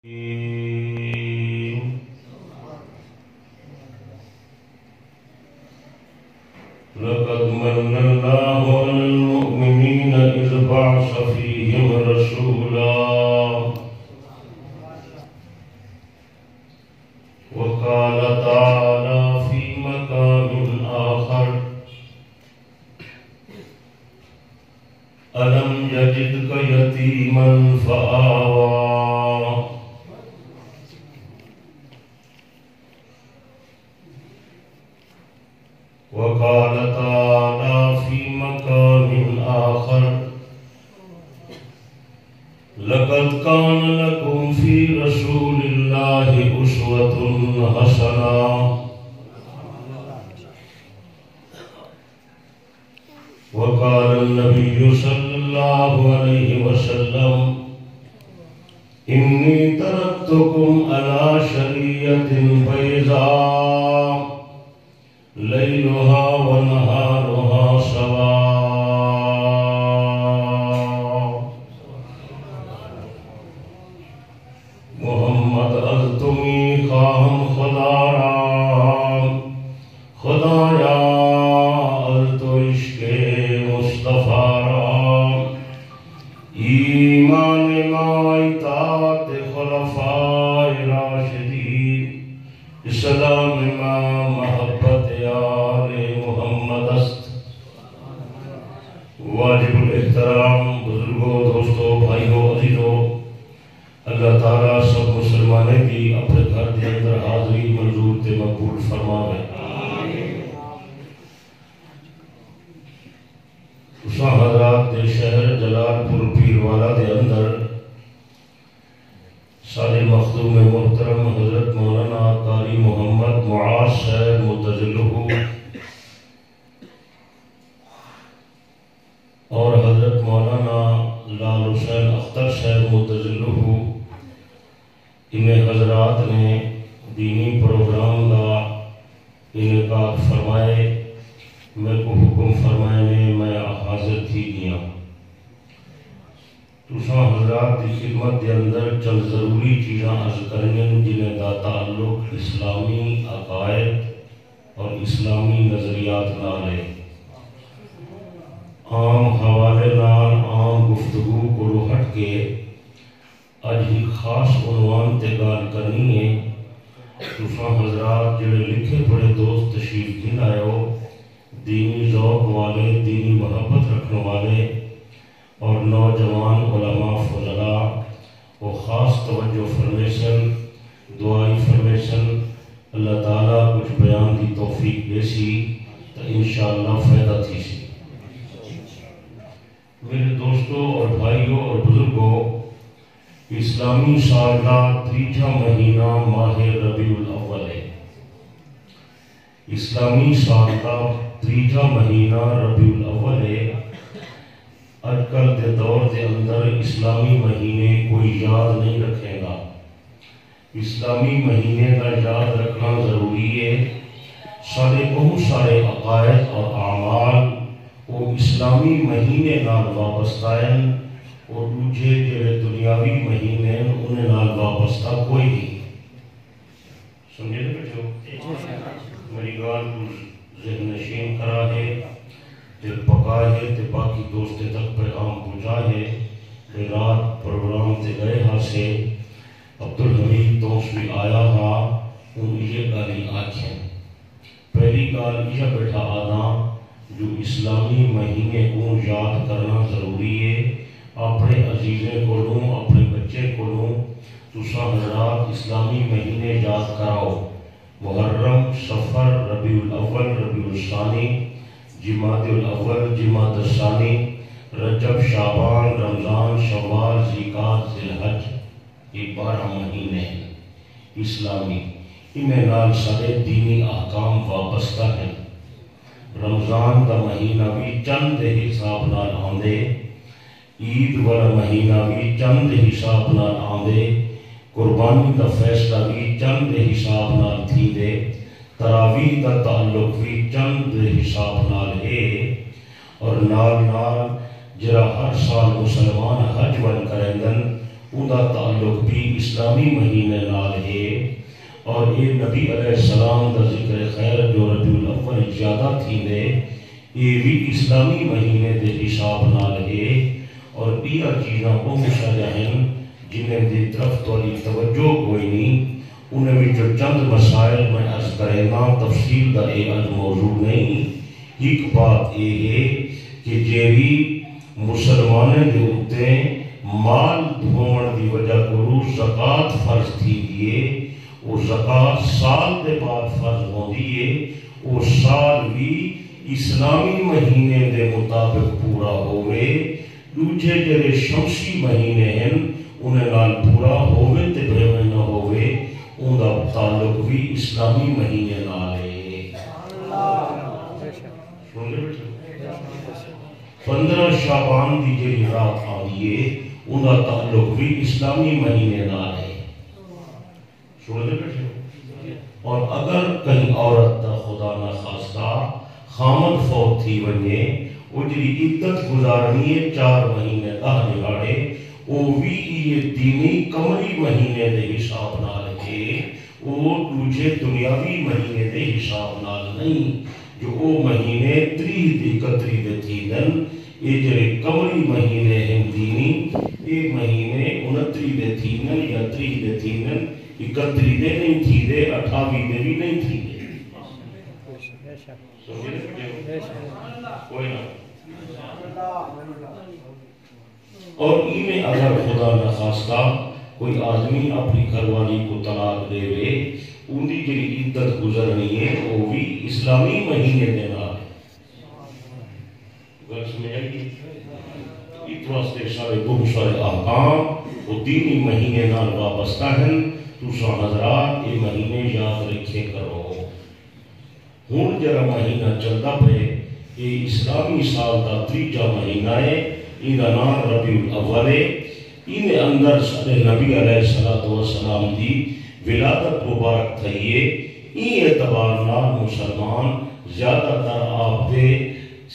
لقد من الله على المؤمنين إذ بعث فيهم رسولا وقال تعالى في مقام آخر ألم يجدك يتيما فآوى وقال تعالى في مقام آخر لقد كان لكم في رسول الله أسوة حسنة وقال النبي صلى الله عليه وسلم إني تركتكم على شريعة بيضاء ليلها ونهارها سواء محمد از تمی خواہم خدایا از تو عشق مصطفیٰ را ایمان ما اطاعت خلفاء راشدین اسلام ما محبت آل محمد است. واجب الاحترام بزرگوں، دوستوں، بھائیوں، عزیزوں، اللہ تعالیٰ سب مسلمانے کی اپنے گھر کے اندر حاضری منظور تے مقبول فرماوے. تساں حضرات دے شہر جلال پور پیروالا دے اندر سارے مخدوم محترم حضرت مولانا قاری محمد معاذ صاحب متجلہ اور حضرت مولانا لال حسین اختر صاحب متجلہ انہیں حضرات نے دینی پروگرام کا انعقاد فرمائے. میں کو حکم فرمائے نے میں حاضر تھی گیا. تساں حضرات کی خدمت کے اندر چند ضروری چیزاں عرض کریں جنہیں دا تعلق اسلامی عقائد اور اسلامی نظریات نال ہے. عام حوالے نال عام گفتگو کو ہٹ کے اج ہی خاص عنوان تے گال کرنی ہے. تساں حضرات جڑے لکھے پڑھے دوست تشریف گن آئے ہو، دینی ذوق والے، دینی محبت رکھنے والے اور نوجوان علماء فضلاء وہ خاص توجہ فرمیشن، دعائی فرمیشن. اللہ تعالیٰ کچھ بیان کی توفیق دے سی تو انشاءاللہ فائدہ تھی سی. میرے دوستوں اور بھائیوں اور بزرگوں، اسلامی سال کا تیجا مہینہ ماہ ربیع الاول ہے. اسلامی سال کا تیجا مہینہ ربیع الاول ہے. آج کل کے دور کے اندر اسلامی مہینے کوئی یاد نہیں رکھے گا. اسلامی مہینے کا یاد رکھنا ضروری ہے. سارے بہت سارے عقائد اور اعمال وہ اسلامی مہینے نال وابستہ ہیں اور دوجے جڑے دنیاوی مہینے انہیں نال وابستہ کوئی نہیں. سمجھے نا بچو؟ میری گال ذہن نشین کرا ہے تے پکا ہے تے باقی دوستے تک پیغام پہنچا ہے. کہ رات پروگرام تے گئے ہاں سے عبدالحمید دوست بھی آیا ہاں ان یہ گالی آنکھیں. پہلی گال یہ بیٹھا آنا جو اسلامی مہینے کو یاد کرنا ضروری ہے. اپنے عزیزیں کو لوں، اپنے بچے کو لوں، تساں حضرات اسلامی مہینے یاد کراؤ. محرم، صفر، ربیع الاول، ربیع الثانی، جمادی الاول، جمادی الثانی، رجب، شعبان، رمضان، شوال، ذیقعدہ، ذی الحج. یہ 12 مہینے ہیں اسلامی. انہیں نال سارے دینی احکام وابستہ ہیں. رمضان کا مہینہ بھی چند حساب نال آندے، عید والا مہینہ بھی چند حساب نال آندے، قربانی کا فیصلہ بھی چند حساب نال تھی دے، تراویح کا تعلق بھی چند حساب نال ہے. اور نال جرا ہر سال مسلمان حج ون کریں اندا تعلق بھی اسلامی مہینے نال ہے اور یہ نبی علیہ السلام دا ذکر خیر جو ربیع الاول زیادہ تھیندے یہ بھی اسلامی مہینے دے حساب نال ہے اور بیا چیزاں وہ مشاہدہ ہیں جنہیں دی طرف تولی توجہ کوئی نہیں انہیں بھی جو چند مسائل میں عرض کرے گا تفصیل دا اے آج موضوع نہیں ایک بات یہ ہے کہ جیری مسلمانے دے ہوتے مال دھومن دی وجہ کرو زکاة فرض تھی دیئے وہ زکاة سال دے بعد فرض ہو دیئے وہ سال بھی اسلامی مہینے دے مطابق پورا ہوئے دوجہ جرے شمسی مہینے ہیں انہیں نال پورا ہوئے تے بھیوے نہ ہوئے ان دا تعلق بھی اسلامی مہینے نال ہے 15 شعبان دی جری رات آئیے ان دا تعلق بھی اسلامی مہینے نال ہے سن لے بیٹھے اور اگر کہیں عورت دا خدا نہ خواستہ خامد فوت تھی ونجے وہ جری عدت گزارنی ہے 4 مہینے 10 دہاڑے وہ بھی یہ دینی قمری مہینے دے حساب نال ہے وہ دوجے دنیاوی مہینے دے حساب نال نہیں جو وہ مہینے 30 دی 31 دے تھی دن یہ جرے قمری مہینے ہیں دینی یہ مہینے 29 دے تھی دن یا 30 دے تھی دن 31 دے نہیں تھی دے 28 دے بھی نہیں تھی دے کوئی نہ اور میں اگر خدا نہ خواستہ کوئی آدمی اپنی گھر والی کو طلاق دے وے ان دی جڑی عدت گزرنی ہے وہ بھی اسلامی مہینے دے نال ہے سمجھ آئی اس واسطے سارے بہت سارے احکام وہ دینی مہینے نال وابستہ ہیں تساں حضرات یہ مہینے یاد رکھے کرو ہن جرا مہینہ چلتا پے یہ اسلامی سال دا 3 مہینہ ہے ان کا نام ربیع الاول ہے ان اندر سارے نبی علیہ السلام دی ولادت مبارک تھئیے این اعتبار نال مسلمان زیادہ تر آپ دے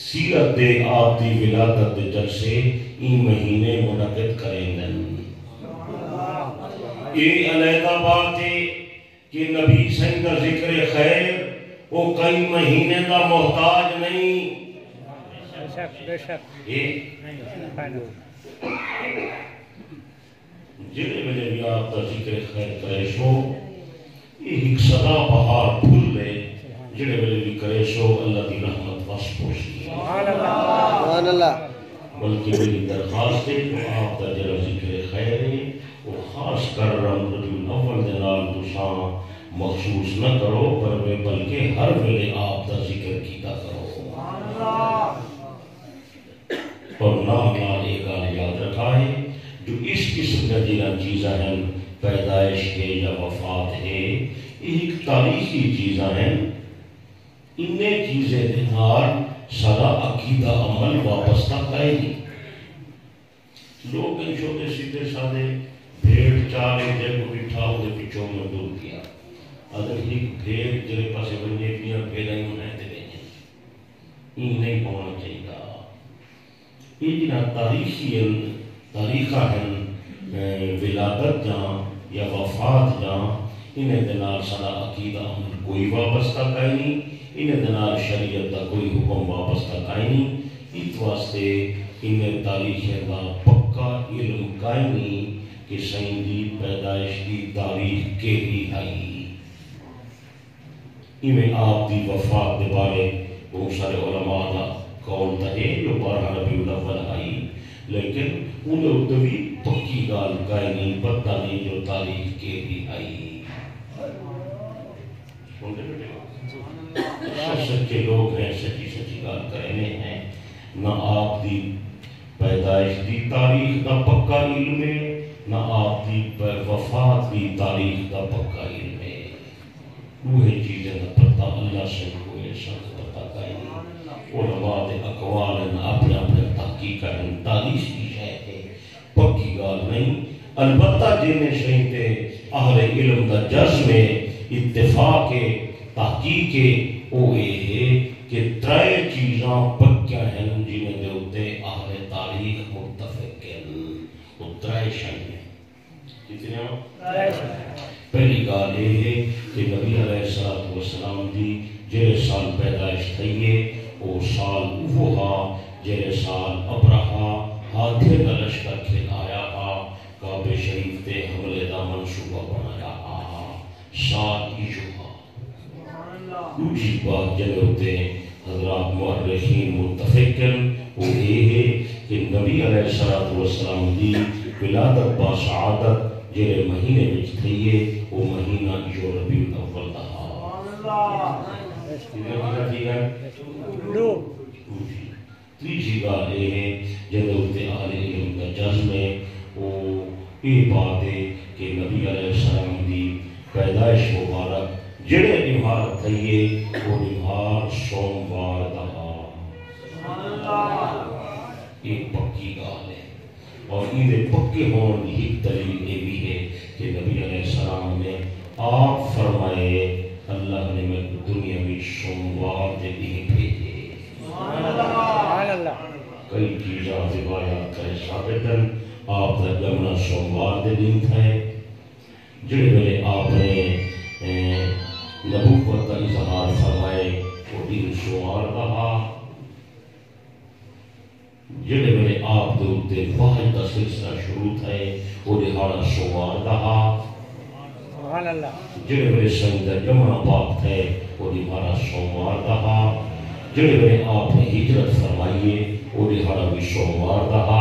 سیرت دے آپ دی ولادت دے جلسے این مہینے منعقد کریں گے یہ علیحدہ بات ہے کہ نبی سنگ کا ذکر خیر وہ کئی مہینے کا محتاج نہیں بے شک جنہیں میں بھی آپ کا ذکر خیر کرے شو یہ ایک صدا بہار پھول لے جنہیں میں بھی کرے شو اللہ دی رحمت واس پوشی سبحان اللہ بلکہ میری درخواست ہے کہ آپ کا جرا ذکر خیر ہے وہ خاص کر ربیع الاول دے نال تساں مخصوص نہ کرو پر بلکہ ہر ویلے آپ کا ذکر کیتا کرو اور نام نال ایک گل یاد رکھا ہے جو اس قسم کا جنہاں چیزاں ہیں پیدائش ہے یا وفات ہے یہ ایک تاریخی چیزاں ہیں انہیں چیزیں دنار سارا عقیدہ عمل وابستہ کائے نہیں لوگ ان چھوٹے سیدھے سادے بھیڑ چارے جے کو بٹھا ہوئے پچھوں میں دور کیا اگر ایک بھیڑ جرے پاسے بنجے پیا بھیڑائی انہیں دے بینے این نہیں پہنا چاہیے یہ جنہاں تاریخہ ہیں ولادت جہاں یا وفات جہاں انہیں دنال سارا عقیدہ عمل کوئی وابستہ کائے نہیں انہیں دنال شریعت دا کوئی حکم وابستہ کائے نہیں اس واسطے انہیں تاریخ دا پکا علم کائے نہیں کہ سیندی پیدائش کی تاریخ کے ہی آئی انہیں آپ دی وفات دے بارے بہت سارے علماء دا قول تھے جو 12 ربیع الاول آئی لیکن انہیں اتوی پکی گال کائے نہیں پتہ نہیں جو تاریخ کے ہی آئی سچے لوگ ہیں سچی گال کرنے ہیں نہ آپ دی پیدائش دی تاریخ دا پکا علم ہے نہ آپ دی وفات دی تاریخ دا پکا علم ہے وہ چیزیں نہ پتہ اللہ سے کوئی شخص پتہ کائے نہیں علماء دے اقوال ہیں اپنے اپنے تحقیق ہیں تاریخ کی شاید ہے پکی گال نہیں البتہ جنہیں شاید اہل علم دا جزم اتفاق تحقیق وہ یہ ہے کہ 3 چیزاں پکیاں ہیں جنہیں دے ہوتے اہل تاریخ متفق ہیں وہ 3 شاید ہیں کتنے پہلی گال یہ ہے کہ نبی علیہ السلام دی جڑے سال پیدائش تھئیے وہ سال وہ ہا جڑے سال ابرہا ہاتھے دا لشکر کھلایا ہا کعبے شریف تے حملے دا منصوبہ بنایا ہا سال ایجو ہا دوسری بات جڑے ہوتے حضرات مؤرخین متفقن وہ یہ ہے کہ نبی علیہ السلام دی ولادت با سعادت جڑے مہینے وچ تھئیے وہ مہینہ جو ربیع الاول دا تیسری گال یہ ہے جب ہوتے اہل علم کا جزم ہے وہ یہ بات ہے کہ نبی علیہ السلام دی پیدائش مبارک جڑے نمہار تھئیے وہ نمہار سوموار دا ایک پکی گال ہے اور انہیں پکے ہون کی ایک دلیل یہ بھی ہے کہ نبی علیہ السلام نے آپ فرمائے اللہ نے میں دنیا میں سوموار دے دن بھیجے کئی چیزاں روایات کا ثابتن آپ کا جمنا سوموار دے دن تھا جڑے ویلے آپ نے نبوت کا اظہار فرمائے وہ دن سوموار کہا جڑے ویلے آپ دے واحد کا سلسلہ شروع تھا وہ دہاڑا سوموار کہا جڑے ویلے سجدہ جمعہ پاک تھے وہ دہاڑا سوموار کہا جڑے ویلے آپ نے ہجرت فرمائیے وہ دہاڑا بھی سوموار کہا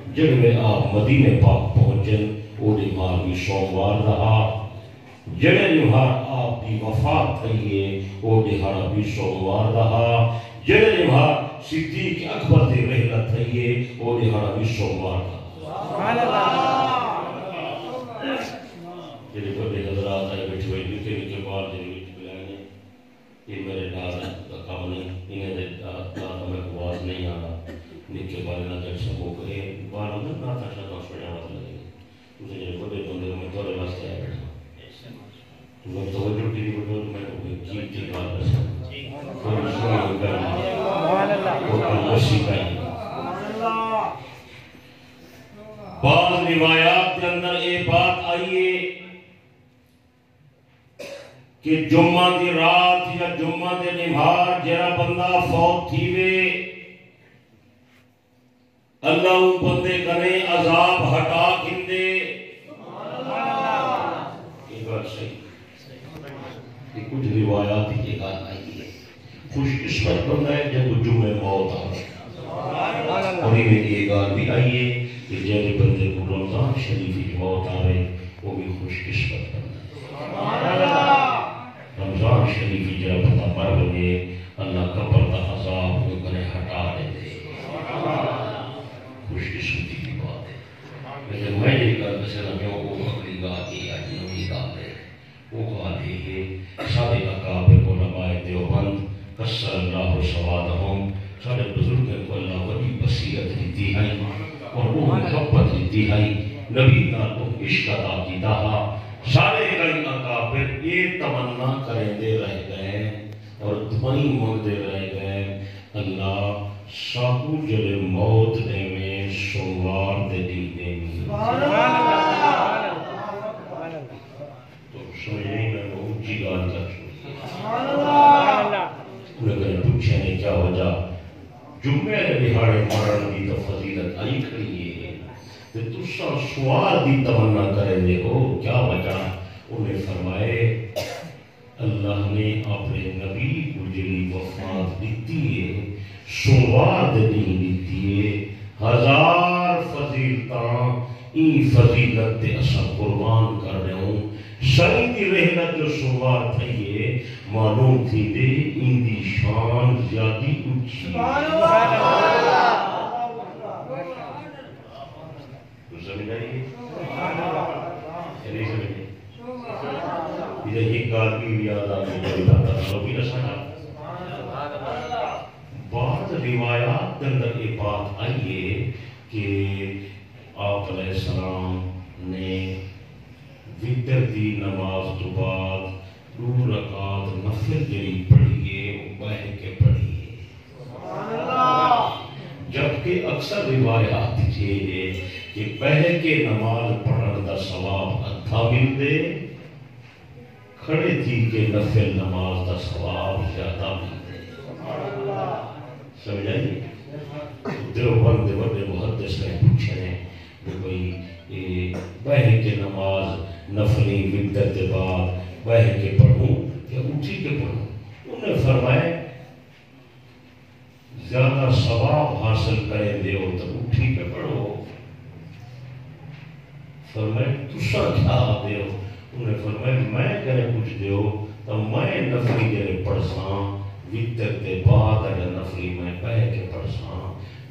جڑے ویلے آپ مدینہ پاک پہنچن وہ دہاڑا بھی سوموار کہا جڑے دہاڑا آپ کی وفات تھئیے وہ دہاڑا بھی سوموار کہا جڑے دہاڑا صدیق اکبر دے رحلت تھئیے وہ دہاڑا بھی سوموار کہا جڑے بڑے حضرات آئے بیٹھے ہوئے نکے نکے بار جنہیں بیٹھ بلائیں یہ میرے دادا کا کام نہیں انہیں دے دادا میں آواز نہیں آنا نکے بارے نہ جڑ سکو کہ بار اندر نہ تھا شاید سوڑے آواز لگے اسے جڑے بڑے بندے میں دورے واسطے آئے بیٹھا تو میں توجہ کی نہیں بڑھو میں تو چیز کی بات کر سکتا کوئی سنی کرنی کوئی مسیح کرنی بعض روایات کے اندر ایک بات آئیے کہ جمعہ دی رات یا جمعہ دے نمہار جرا بندہ فوت تھیوے اللہ ان بندے کرے عذاب ہٹا کھندے یہ بات صحیح یہ کچھ روایات کی بات آئی ہے خوش قسمت بندہ ہے جب جمعہ موت آئے اور یہ میری بات بھی آئی ہے کہ جب بندے کو رمضان شریف کی موت آئے وہ بھی خوش قسمت بندہ ہے رمضان شریفی جرا پتہ پر بنے اللہ قبر دا عذاب کو کرے ہٹا دے دے خوش قسمتی کی بات ہے لیکن میں یہ کہا مثلا میں وہ اگلی گاہ کی آج نوی گاہ ہے وہ گاہ ہے سارے اکابر علماء دیوبند کسر اللہ سوادہم سارے بزرگوں کو اللہ ولی بصیرت دیتی ہے اور وہ محبت دیتی ہے نبی کا تو عشق عطا کیتا ہے سارے کئی اکابر یہ تمنا کریں دے رہ گئے اور دعائیں مانگتے رہ گئے اللہ ساکو جلے موت دے میں سوموار دے دی دے تو سمجھیں میں وہ اونچی گال کر چھوڑی انہیں کہنے پوچھے نے کیا وجہ جمعہ نے دہاڑے مرن دی تو فضیلت آئی کھڑی ہے کہ تسا سوار دی تمنا کریں دے ہو کیا وجہ انہیں فرمائے اللہ نے اپنے نبی کو جلی وفات دیتی ہے سوار دے دین دیتی ہے ہزار فضیلتاں این فضیلت دے اصلا قربان کر رہے ہوں سری دی رحلت جو سوار تھئیے معلوم تھی دے ان دی شان زیادی اچھی سمجھ آئیے نہیں سمجھے یہ ایک گال بھی یاد آگے جو بتا تھا بھی نہ سنا بعض روایات کے اندر یہ بات آئی ہے کہ آپ علیہ السلام نے وتر دی نماز تو بعد 2 رکعت نفل جڑی پڑھی ہے وہ بیٹھ کے پڑھی ہے جبکہ اکثر روایات یہ ہے کہ بہہ کے نماز پڑھن دا ثواب ادھا مل دے، کھڑے تھی کے نفل نماز دا ثواب زیادہ مل دے۔ سمجھائیے؟ دیوبند دے بڑے محدث نے پوچھے ہیں کہ بھئی بہہ کے نماز نفلی وتر کے بعد بہہ کے پڑھوں یا اٹھی کے پڑھوں؟ انہوں نے فرمایا زیادہ ثواب حاصل کریں دے ہو تو اٹھی کے پڑھو۔ فرمایا تسا کیا دے ہو؟ انہوں نے فرمایا میں کہنے کچھ دے ہو تو میں نفلی جنہیں پڑھساں وتر کے بعد اگر نفلی میں بہہ کے پڑھساں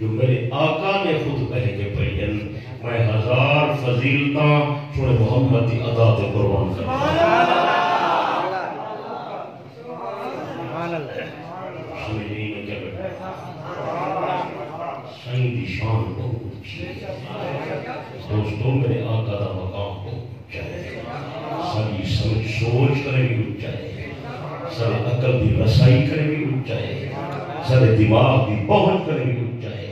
جو میرے آقا نے خود بہہ کے پڑھن میں 1000 فضیلتاں سورہ محمد کی ادا تے قربان کرتا سمجھیں میں کیا کرتا سائیں دی شان بہت اچھی ہے دوستوں، میرے آقا دا مقام بہت اچھا ہے، ساری سمجھ سوچ کرے بھی اچھا ہے، سارے عقل دی رسائی کرے بھی اچھا ہے، سارے دماغ دی پہنچ کرے بھی اچھا ہے،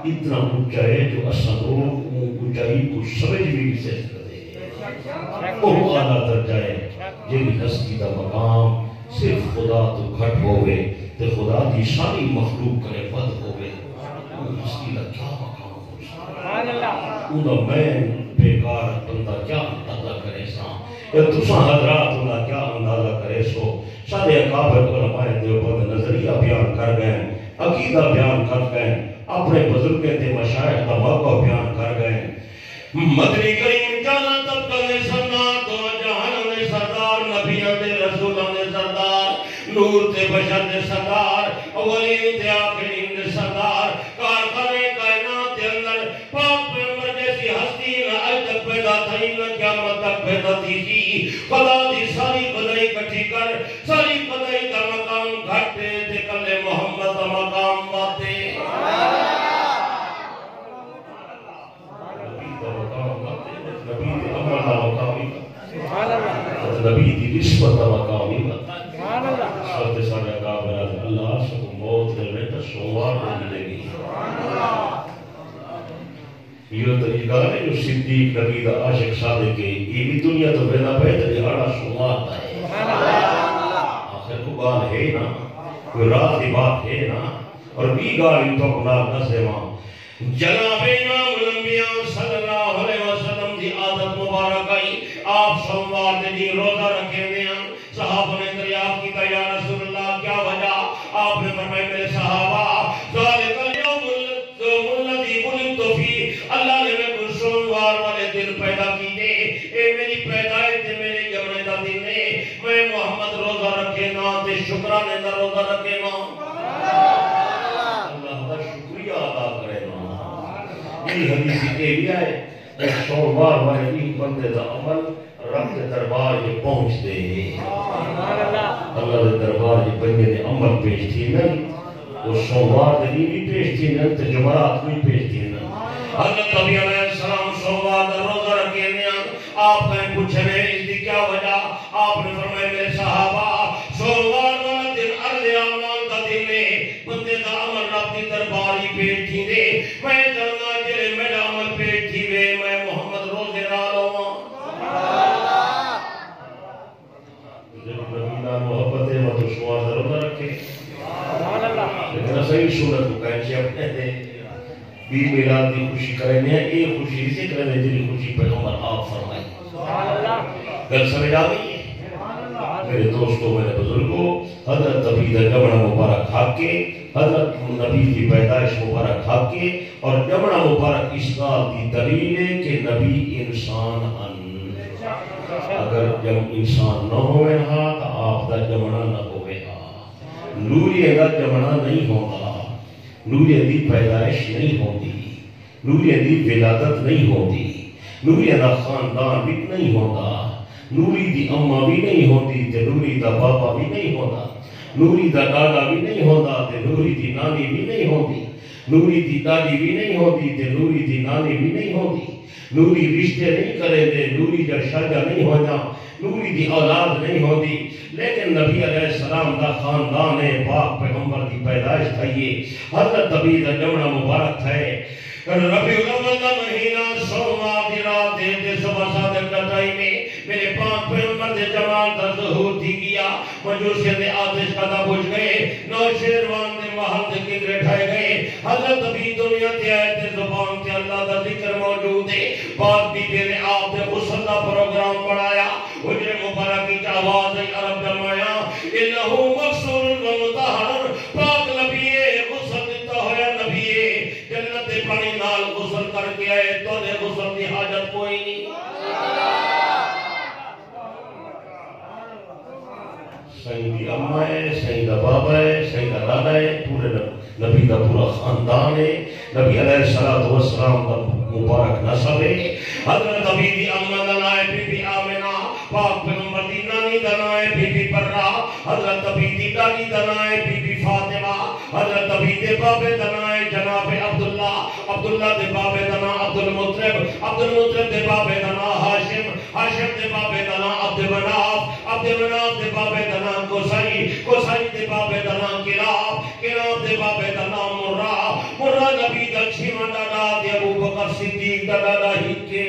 اتنا اچھا ہے جو اساں لوگ اونچائی کو سمجھ بھی سے کرے۔ وہ اعلیٰ درجہ ہے جن ہستی دا مقام صرف خدا تو گھٹ ہوئے تے خدا دی ساری مخلوق کرے بد ہوئے، ہستی دا کیا مقام ہو سکتا؟ انہا میں بیکار بندہ کیا اندازہ کرے ساں یا تساں حضرات انہا کیا اندازہ کرے سو؟ سارے اکابر علماء دیوبند نظریہ بیان کر گئے، عقیدہ بیان کر گئے، اپنے بزرگیں تے مشاہد کا موقع بیان کر گئے۔ مدنی کریم جانا طبقہ نے سردار، دو جہانوں نے سردار، نبیوں تے رسولوں نے سردار، نور تے بشر نے سردار، اولین تے آخرین نے سردار، کارخانے کائنات کے اندر پاک پیغمبر جیسی ہستی نہ آج تک پیدا تھی نہ قیامت تک پیدا تھی تھی۔ خدا دی ساری قدائی کٹھی کر، ساری قدائی کا مقام گھٹے تے کلے محمد کا مقام باتے۔ نبی دی رشوت کا مقام ہی بتا سب سارے اکابر اللہ سب موت دے میں تو سوار ہو ملے گی۔ یہ طریقہ ہے جو صدیق نبی دا عاشق صادق کے یہ بھی دنیا تو بینا بہتر دہاڑا سوار ہے، آخر کو گال ہے نا، کوئی راز دی بات ہے نا، اور بھی گالی تو اپنا نسے وہاں جناب امام الانبیاء صلی اللہ علیہ وسلم دی عادت مبارک آئی، آپ سوموار دے دن روزہ رکھے ہوئے ہیں۔ صحابہ نے دریافت کیتا یا رسول اللہ کیا وجہ؟ آپ نے فرمایا میرے صحابہ ذالک اليوم الذی ولدت فیہ، اللہ نے میں کو سوموار والے دن پیدا کیتے، اے میری پیدائش تے میرے جمعے دا دن ہے، میں محمد روزہ رکھے نا تے شکرانے دا روزہ رکھے نا، اللہ دا شکریہ ادا کرے نا۔ یہ حدیث یہ بھی ہے ایک سوموار والے ایک بندے دا عمل رب کے دربار یہ پہنچ دے، اللہ کے دربار یہ بندے نے عمل پیش تھی نہیں، وہ سوموار دنی بھی پیش تھی نہیں تو جمعرات بھی پیش تھی نہیں۔ حضرت نبی علیہ السلام سوموار دا روزہ رکھے ہیں، آپ نے پوچھنے اس دی کیا وجہ؟ آپ نے فرمایا میرے صحابہ سوموار والا دن عرض اعمال دا دن ہے، بندے دا عمل رب کے دربار ہی پیش تھی دے، میں جاننا جلے میرا عمل پیش تھی وے میں محمد روزے رالوں محبت ہے وہ تو شوار ضرور رکھے، لیکن صحیح صورت کو کہنچے اپنے دے بی میلاد دی خوشی کریں گے، ایک خوشی اسے کریں گے جنہی خوشی پیغمبر آپ فرمائیں۔ گل سمجھ آگئی ہے میرے دوستوں میرے بزرگوں، حضرت نبی دا جمعہ مبارک کھا کے، حضرت نبی کی پیدائش مبارک کھا کے، اور جمعہ مبارک اس بات کی دلیل ہے کہ نبی انسان ان، اگر جب انسان نہ ہوئے ہاں تو آپ دا جمعہ نہ ہوئے ہاں، نوری دا جمعہ نہیں ہوتا، نوری دی پیدائش نہیں ہوتی، نوری دی ولادت نہیں ہوتی، نوری دا خاندان بھی نہیں ہوتا، نوری دی اماں بھی نہیں ہوتی تے نوری دا بابا بھی نہیں ہوتا، نوری دا دادا بھی نہیں ہوتا تے نوری دی نانی بھی نہیں ہوتی، نوری دی دادی بھی نہیں ہوتی تے نوری دی نانی بھی نہیں ہوتی، نوری رشتے نہیں کرے دے، نوری دا شاجہ نہیں ہوتا، نوری دی اولاد نہیں ہوتی، لیکن نبی علیہ السلام دا خاندان پاک پیغمبر کی پیدائش تھائیے، حضرت نبی دا جمعہ مبارک تھائے، ربیع الاول کا مہینہ سوموار دی رات دے صبح صادق دا ٹائم میرے پاک پیغمبر دے جمال دا ظہور تھی گیا مجوسی دے آتش قدا بجھ گئے نوشیروان دے محل دے کنگرے ٹھائے گئے حضرت ابھی دنیا تے آئے تے زبان تے اللہ دا ذکر موجود ہے بعد بھی میرے آپ دے غسل دا پروگرام پڑھایا حجر مبارکی کی آواز عرب جمایا انہو مقصور و مطہر پاک نبیے غسل دیتا ہویا نبیے جنت دے پانی نال غسل کر کے آئے تو نے غسل دی حاجت کوئی نہیں سیدی اماں ہے سیدہ بابا ہے سیدہ دادا ہے پورے نبی کا پورا خاندان ہے نبی علیہ السلام کا مبارک نسب ہے حضرت ابھی دی اماں دنائے بی بی آمنہ پاک پیغمبر دی نانی دنائے بی بی برہ حضرت ابھی دی دانی دنائے بی بی فاطمہ حضرت ابھی دے بابے دنائے جناب عبداللہ دے بابے دنا عبدالمطلب دے بابے دنا ہاشم دے بابے دنا عبد مناف دے بابے دنا قصی دے بابے دنا کلاب دے بابے دنا مرہ نبی دا چھیمہ دادا دے ابو بکر صدیق دا دادا ہی کے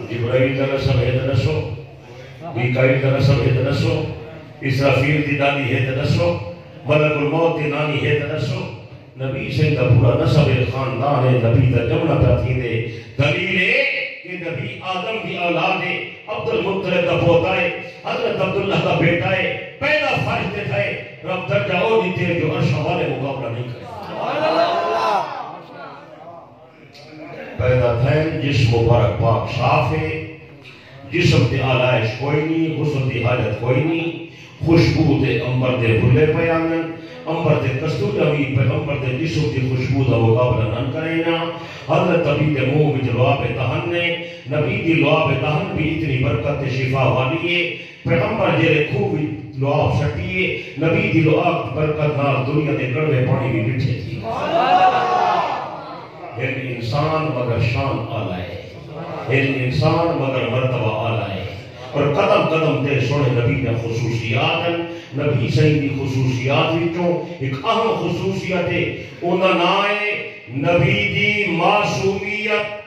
جبرائیل دا نسب ہے دا نسو میکائیل دا نسب ہے دا نسو اسرافیل دی دانی ہے دا نسو ملک الموت دی نانی ہے دا نسو نبی سے دا پورا نسب خاندان ہے نبی دا جمعہ پاتی دے دلیل ہے کہ نبی آدم دی اولاد ہے عبدالمطلب دا پوتا ہے حضرت عبداللہ دا بیٹا ہے پیدا فرش دیتا ہے رب درجہ او دیتے ہیں جو عرش والے مقابلہ نہیں کرے پیدا تھے جسم مبارک پاک صاف ہے جسم تے آلائش کوئی نہیں غسل دی حاجت کوئی نہیں خوشبو دے امبر دے بھلے پیانن امبر دے کستوری پیغمبر دے جسم دی خوشبو دا مقابلہ نہ کرینا حضرت نبی دے منہ وچ لعاب دہن نے نبی دی لعاب دہن بھی اتنی برکت شفا والی ہے پیغمبر جڑے خوب لعاب سٹیے نبی دی لعاب برکت نال دنیا دے کڑوے پانی بھی مٹھے تھی انسان مگر شان آلہ ہے انسان مگر مرتبہ آلہ ہے اور قدم قدم تے سونے نبی نے خصوصیات ہیں نبی صحیح دی خصوصیات وچوں ایک اہم خصوصیت ہے انہاں نائے نبی دی معصومیت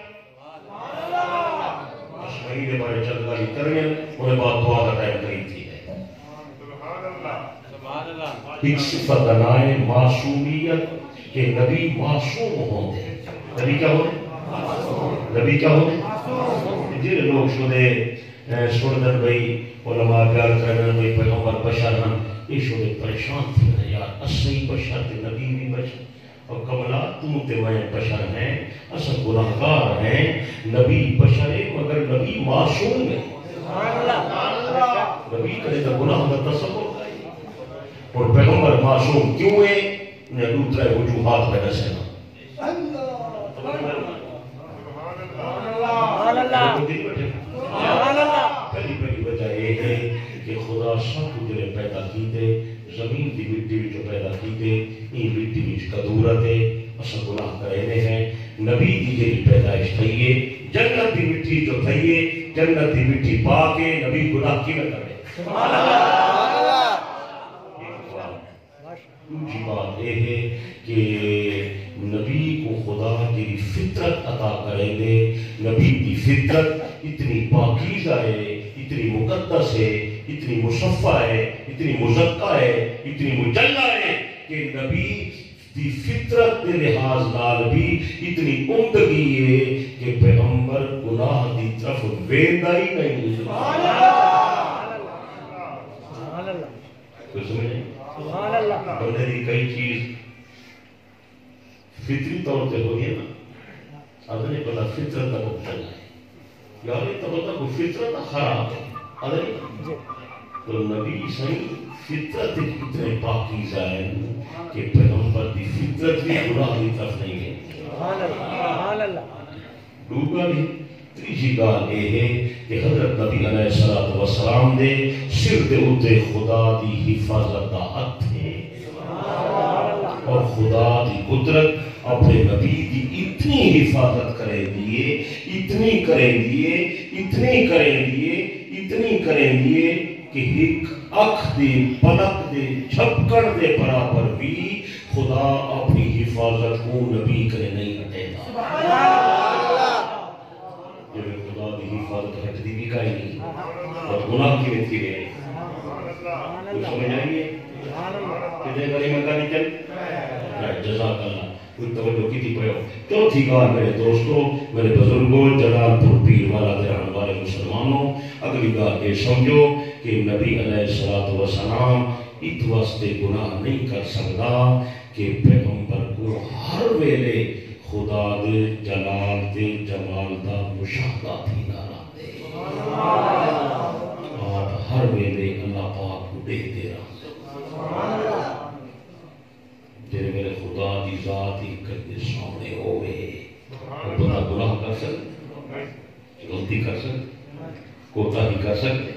مہینے بارے چند گالی کرنے انہیں بات دعا کا ٹائم کری تھی ایک صفت نائے معصومیت کہ نبی معصوم ہوتے نبی کیا ہوتے نبی کیا ہوتے جن لوگ سنن بھئی علماء پیار کرنے بھئی پیغمبر بشر ہیں یہ شدے پریشان تھی رہے یار اسی بشر تے نبی بھی بشر اور کملا تم تے میں بشر ہیں اصل گناہگار ہیں نبی بشر ہے مگر نبی معصوم ہے نبی کرے تو گناہ کا تصور اور پیغمبر معصوم کیوں ہے انہیں دوسرے وجوہات میں نسینا پہلی وجہ یہ ہے کہ خدا سب کچھ پیدا کیتے زمین دی مٹی جو پیدا کیتے این مٹی وچ قدورت ہے اصل گناہ کرنے ہیں نبی دی جی پیدائش تھئیے جنت دی مٹی جو تھئیے جنت دی مٹی پاک ہے نبی گناہ کی نہ کرے دوسری بات یہ ہے کہ نبی کو خدا کی فطرت عطا کریں گے نبی کی فطرت اتنی پاکیزہ ہے اتنی مقدس ہے اتنی مصفہ ہے اتنی مزکہ ہے اتنی مجلہ ہے کہ نبی کی فطرت کے لحاظ نال بھی اتنی عمدگی ہے کہ پیغمبر گناہ دی طرف ویندہ ہی نہیں سبحان اللہ بندے دی کئی چیز فطری طور سے ہو گئی نا ادھنے پتا فطرت کا مبتلا ہے یار یہ تو بتا کو فطرت خراب ہے ادھنے تو نبی صحیح فطرت اتنے پاکیزہ ہے کہ پیغمبر دی فطرت بھی گناہ کی طرف نہیں ہے سبحان اللہ دوسرا بھی تیسری گال یہ ہے کہ حضرت نبی علیہ السلام دے سر دے اوتے خدا دی حفاظت دا ہاتھ ہے اور خدا دی قدرت اپنے نبی دی اتنی حفاظت کریں دیئے اتنی کریں دیئے اتنی کریں دیئے اتنی کریں دیئے کہ ایک اکھ دے پلک دے جھپکڑ دے برابر بھی خدا اپنی حفاظت کو نبی کرے نہیں ہٹے گا. جو خدا دی حفاظت ہٹتی بھی کائی نہیں اور گناہ کی ویتی رہے. کچھ سمجھ آئیے کتنے کری مکہ نہیں چل جزاک اللہ. کوئی توجہ کی تھی پڑھو. چوتھی بار میرے دوستو میرے بزرگوں جلال پور پیر والا دہان والے مسلمانوں اگلی بار یہ سمجھو کہ نبی علیہ السلام اس واسطے گناہ نہیں کر سکتا کہ پیغمبر کو ہر ویلے خدا دے جلال دے جمال دا مشاہدہ تھی نارا دے اور ہر ویلے اللہ پاک کو دیکھتے رہا جنہیں میرے خدا دی ذات ہی کدے سامنے ہوئے وہ بڑا گناہ کر سکتے غلطی کر سکتے کوتا ہی کر سکتے.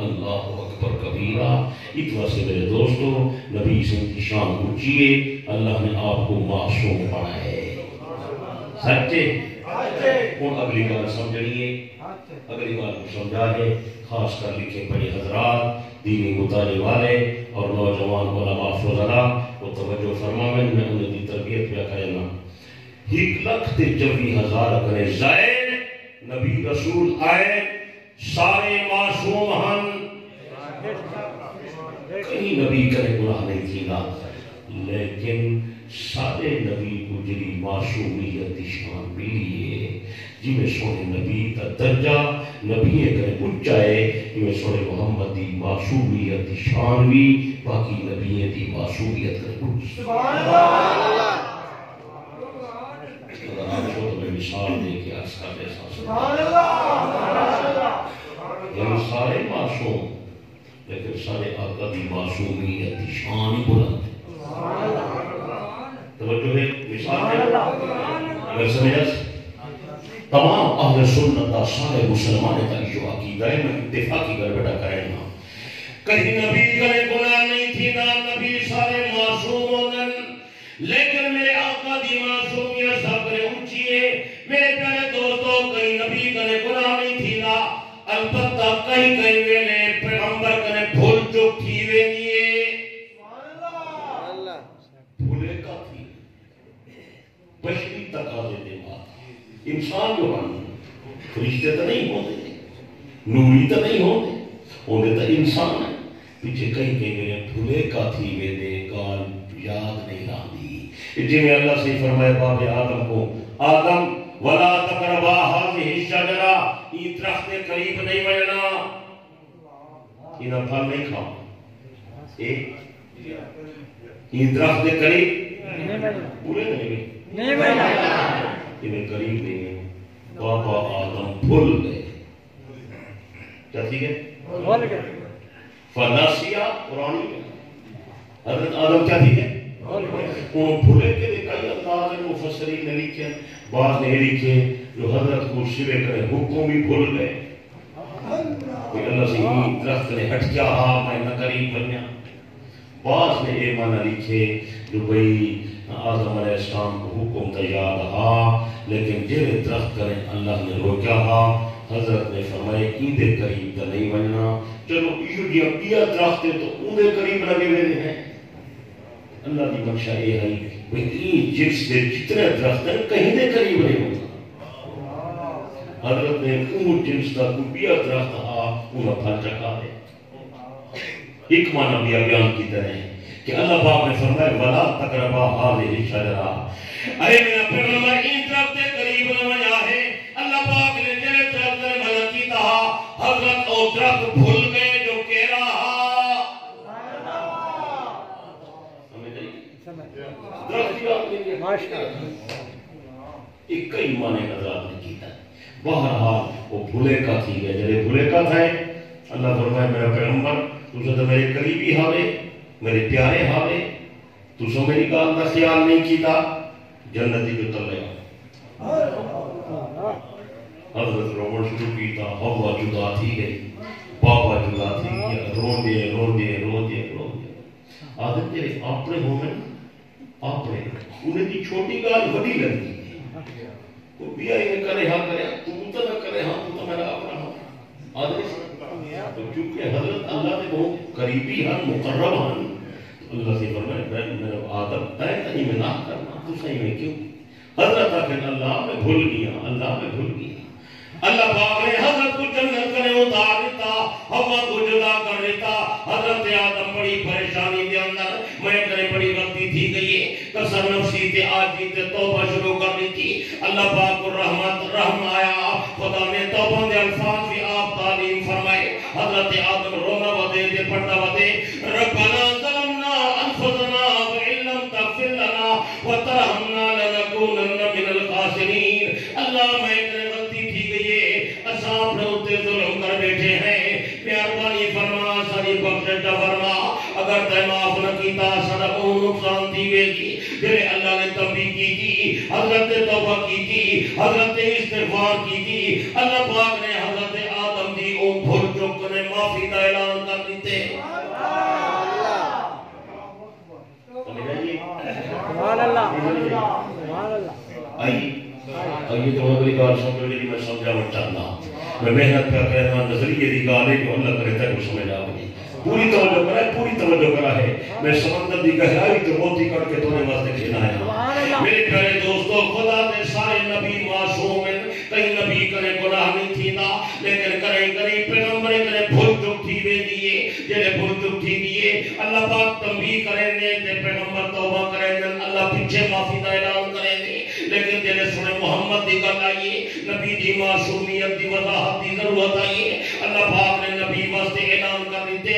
اللہ اکبر کبیرہ. اس واسطے میرے دوستو نبی سے کی شان اونچیے. اللہ نے آپ کو معصوم بنائے سچے. اور اگلی بار سمجھنیے اگلی بار سمجھا ہے خاص کر لکھے پڑھے حضرات دینی مطالعے والے اور نوجوان علماء فضلاء وہ توجہ فرمائیں. میں انہیں دی تربیت پہ کرنا 1,24,000 کرے زائد نبی رسول آئے سارے معصوم ہن کہیں نبی کرے گناہ نہیں تھی نا لیکن سارے نبی کو جلی معصومیت شان ملی ہے جی میں سونے نبی کا درجہ نبی کرے اونچائے جی میں سونے محمد دی معصومیت شان بھی باقی نبی دی معصومیت کرے اونچ. سبحان اللہ. اگر آپ کو تو میں مثال دے کے عرض کر دے سبحان اللہ. یعنی سارے معصوم لیکن سارے آقا دی معصومیت دی شان بلند. توجہ ہے مثال ہے اگر سمجھا تمام اہل سنت سارے مسلمان کا جو عقیدہ ہے میں اتفاقی کر بیٹا کریں نا کہیں نبی کرے گناہ نہیں تھی نا نبی سارے معصوم ہوگن لیکن میرے آقا دی معصومیت سب کرے اونچی ہے. میرے پیارے دوستوں کہیں نبی کرے گناہ نہیں تھی نا البتہ کہیں ویلے پیغمبر کرے بھول چک تھی وینیے بھولے کا تھی بشری تقاضے دے بات انسان جو بن فرشتے تو نہیں ہوتے نوری تو نہیں ہوتے انہیں تو انسان ہے پیچھے کہیں ویلے بھولے کا تھی ویدے کال یاد نہیں راندی. جی میں اللہ سے فرمائے باب آدم کو آدم وَلَا تَقْرَبَا هَذِهِ الشَّجَرَةَ یہ درخت کے قریب نہیں بڑھنا انہیں پھل نہیں کھاؤ یہ درخت کے قریب پورے نہیں بڑھنا انہیں قریب نہیں ہے. بابا آدم بھول گئے کیا ٹھیک ہے فناسیہ قرآنی میں حضرت آدم کیا ٹھیک ہے وہ بھولے کے لئے کئی انداز مفسرین نے لکھے بعض نے لکھے جو حضرت کو شبے کرے حکم بھی بھول گئے کوئی اللہ سے ہی درخت نے ہٹ کیا میں نہ قریب بنیا. بعض نے یہ معنی لکھے جو بھئی آدم علیہ السلام کو حکم تو یاد رہا لیکن جیرے درخت کریں اللہ نے روکیا حضرت نے فرمائے ایندے قریب تو نہیں بننا. چلو یہ دیا درخت ہے تو اندے قریب لگے ہوئے ہیں. اللہ دی بخشا یہ ہے کہ این جنس دے جتنے درخت ہیں کہیں دے قریب نہیں ہوتا. حضرت نے اون جنس دا کوئی بیا درخت انہا پھل چکا دے. ایک معنی بھی بیان کی طرح ہے کہ اللہ پاک نے فرمائے وَلَا تَقْرَبَا هَذِهِ الشَّجَرَةَ ارے میرا پیغمبر این درخت دے قریب نہ آیا ہے. اللہ پاک نے جنہیں درخت نے منع کی تھا حضرت او درخت بھول گئے جو کہہ رہا ایک کئی معنی حضرات نے کیتا ہے. بہرحال وہ بھولے کا تھی گئے جلے بھولے کا تھا اللہ فرمائے میرا پیغمبر تُسے تو میرے قریبی حالے میرے پیارے حالے تُسے میری کام کا خیال نہیں کیتا جنتی جو تلے حضرت رومن شروع کیتا ہوا جدا تھی گئی پاپا جدا تھی گیا رو دے آدھے تیرے اپنے ہوئے اپنے انہیں دی چھوٹی گال بڑی لگی وہ بھی آئی نے کرے ہاں کرے تو نہ کرے ہاں تو میرا اپنا ہاں آدھے تو کیونکہ حضرت اللہ نے بہت قریبی ہیں مقرب ہیں، اللہ سے فرمائے میرے آدم طے کہیں میں نہ کرنا، تو صحیح میں کیوں؟ حضرت آخر اللہ میں بھول گیا، اللہ میں بھول گیا۔ اللہ پاک نے حضرت کو جنت کرے اتار دیتا، ہوا کو جدا کر دیتا۔ حضرت آدم بڑی پریشانی دے اندر، میں کرے بڑی غلطی تھی گئی ہے، کسر نفسی تے آجی تے توبہ شروع کر دی تھی۔ اللہ پاک کو رحم آیا، خدا نے توبہ دے الفاظ بھی آپ تعلیم فرمائے۔ حضرت آدم رونا ودے دے پڑھتا ودے، ربنا ظلمنا انفسنا وإن لم تغفر لنا وترحمنا لنكونن من الخاسرین۔ اللہ میں کرے غلطی تھی گئی ہے، اساں اپنے اوتے ظلم کر بیٹھے ہیں، مہربانی فرما ساری بخشش فرما، اگر تے معاف نہ کیتا سارا نقصان تھی گئی۔ پھر اللہ نے تنبیہ کی تھی، حضرت نے توبہ کی تھی، حضرت نے استغفار کی تھی۔ اللہ پاک نے حضرت آدم دی او بھول چک نے معافی کا اعلان کر دیتے۔ سبحان اللہ سبحان اللہ۔ آئیے تو اگلی گال سمجھو جی میں سمجھانا چاہتا، میں محنت کر رہا ہوں، نظریے دی گال ہے جو اللہ کرتا ہے کو سمجھ آ گئی، پوری توجہ کرا ہے، پوری توجہ کرا ہے۔ میں سمندر دی گہرائی جو موتی کر کے تمہیں واسطے کھیلا ہے۔ میرے پیارے دوستو، خدا نے سارے نبی معصوم ہیں، کئی نبی کرے گناہ نہیں تھی نا، لیکن کریں پیغمبر کرے بھول چک تھی وے دیئے، جنہیں بھول چک تھی دیئے اللہ پاک تنبیہ کریں دے تے پیغمبر توبہ کریں دے، اللہ پیچھے معافی کا اعلان کریں دے۔ لیکن جنہیں سنے محمد دی گل آئیے، نبی دی معصومیت دی وضاحت دی ضرورت آئیے، اللہ پاک نے نبی واسطے اعلان کر دیتے،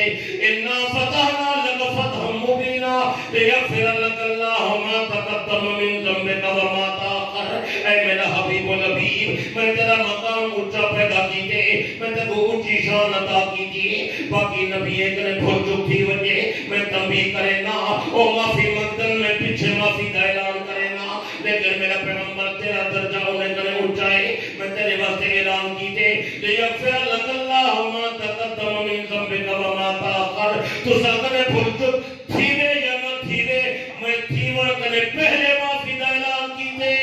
اِنَّا فَتَحْنَا لَكَ فَتْحًا مُبِينًا لِيَغْفِرَ لَكَ اللَّهُ مَا تَقَدَّمَ مِن ذَنبِكَ وَمَا تَأَخَّرَ۔ اے میرا حبیب و نبی، میں تیرا مقام اونچا پیدا کیتے، میں تیرے کو اونچی شان عطا کیتی، باقی نبی ایک نے بھول چک تھی وجہ میں تنبیہ کرے نا، او معافی مقدن میں پیچھے معافی کا اعلان کرے نا، لیکن میرا پیغمبر تیرا درجہ انہیں کرے اونچائے، میں تیرے واسطے اعلان کیتے، لِيَغْفِرَ لَكَ اللَّهُ مَا تَقَدَّمَ مِن ذَنبِكَ وَمَا تَأَخَّرَ۔ تو ساکنے بھول چک تھیوے یا نہ تھیوے، میں تھیوڑ کنے پہلے معافی کا اعلان کیتے۔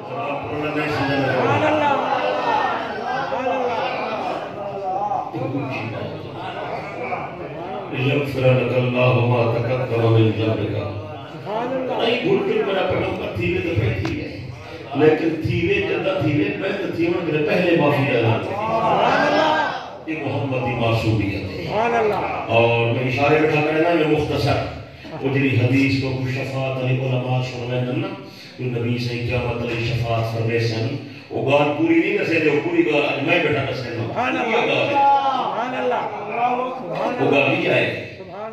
سبحان اللہ لِيَغْفِرَ لَكَ اللَّهُ مَا تَقَدَّمَ مِن ذَنبِكَ۔ نہیں بھول چک میرا پیغمبر تھیوے تو پہلی ہے، لیکن تھیوے جدہ تھیوے پہلے تھیوڑ کنے پہلے معافی کا اعلان کیتے۔ یہ محمد دی معصومیت ہے۔ اور میں اشارے بٹھا کرنا میں مختصر وہ جنہی حدیث کو شفاعت علی علماء سنویں دن جو نبی سے قیامت علی شفاعت فرمے سن، وہ گال پوری نہیں نسے دے، وہ پوری گال آج میں بیٹھا نسے دے، وہ گال ہی آئے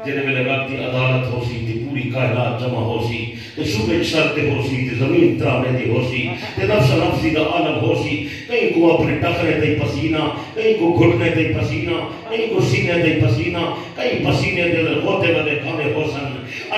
جنہیں میں لگا کہ عدالت ہو سی تھی، پوری کائنات جمع ہو سی، تے صبح شرط ہو سی، تے زمین ترامے دی ہو سی، تے نفس نفسی دا عالم ہو سی، کہیں کو اپنے ٹکرے تے پسینہ، کہیں کو گھٹنے تے پسینہ، کہیں کو سینے تے پسینہ، کہیں پسینے تے ہوتے ودے کھانے ہو سن۔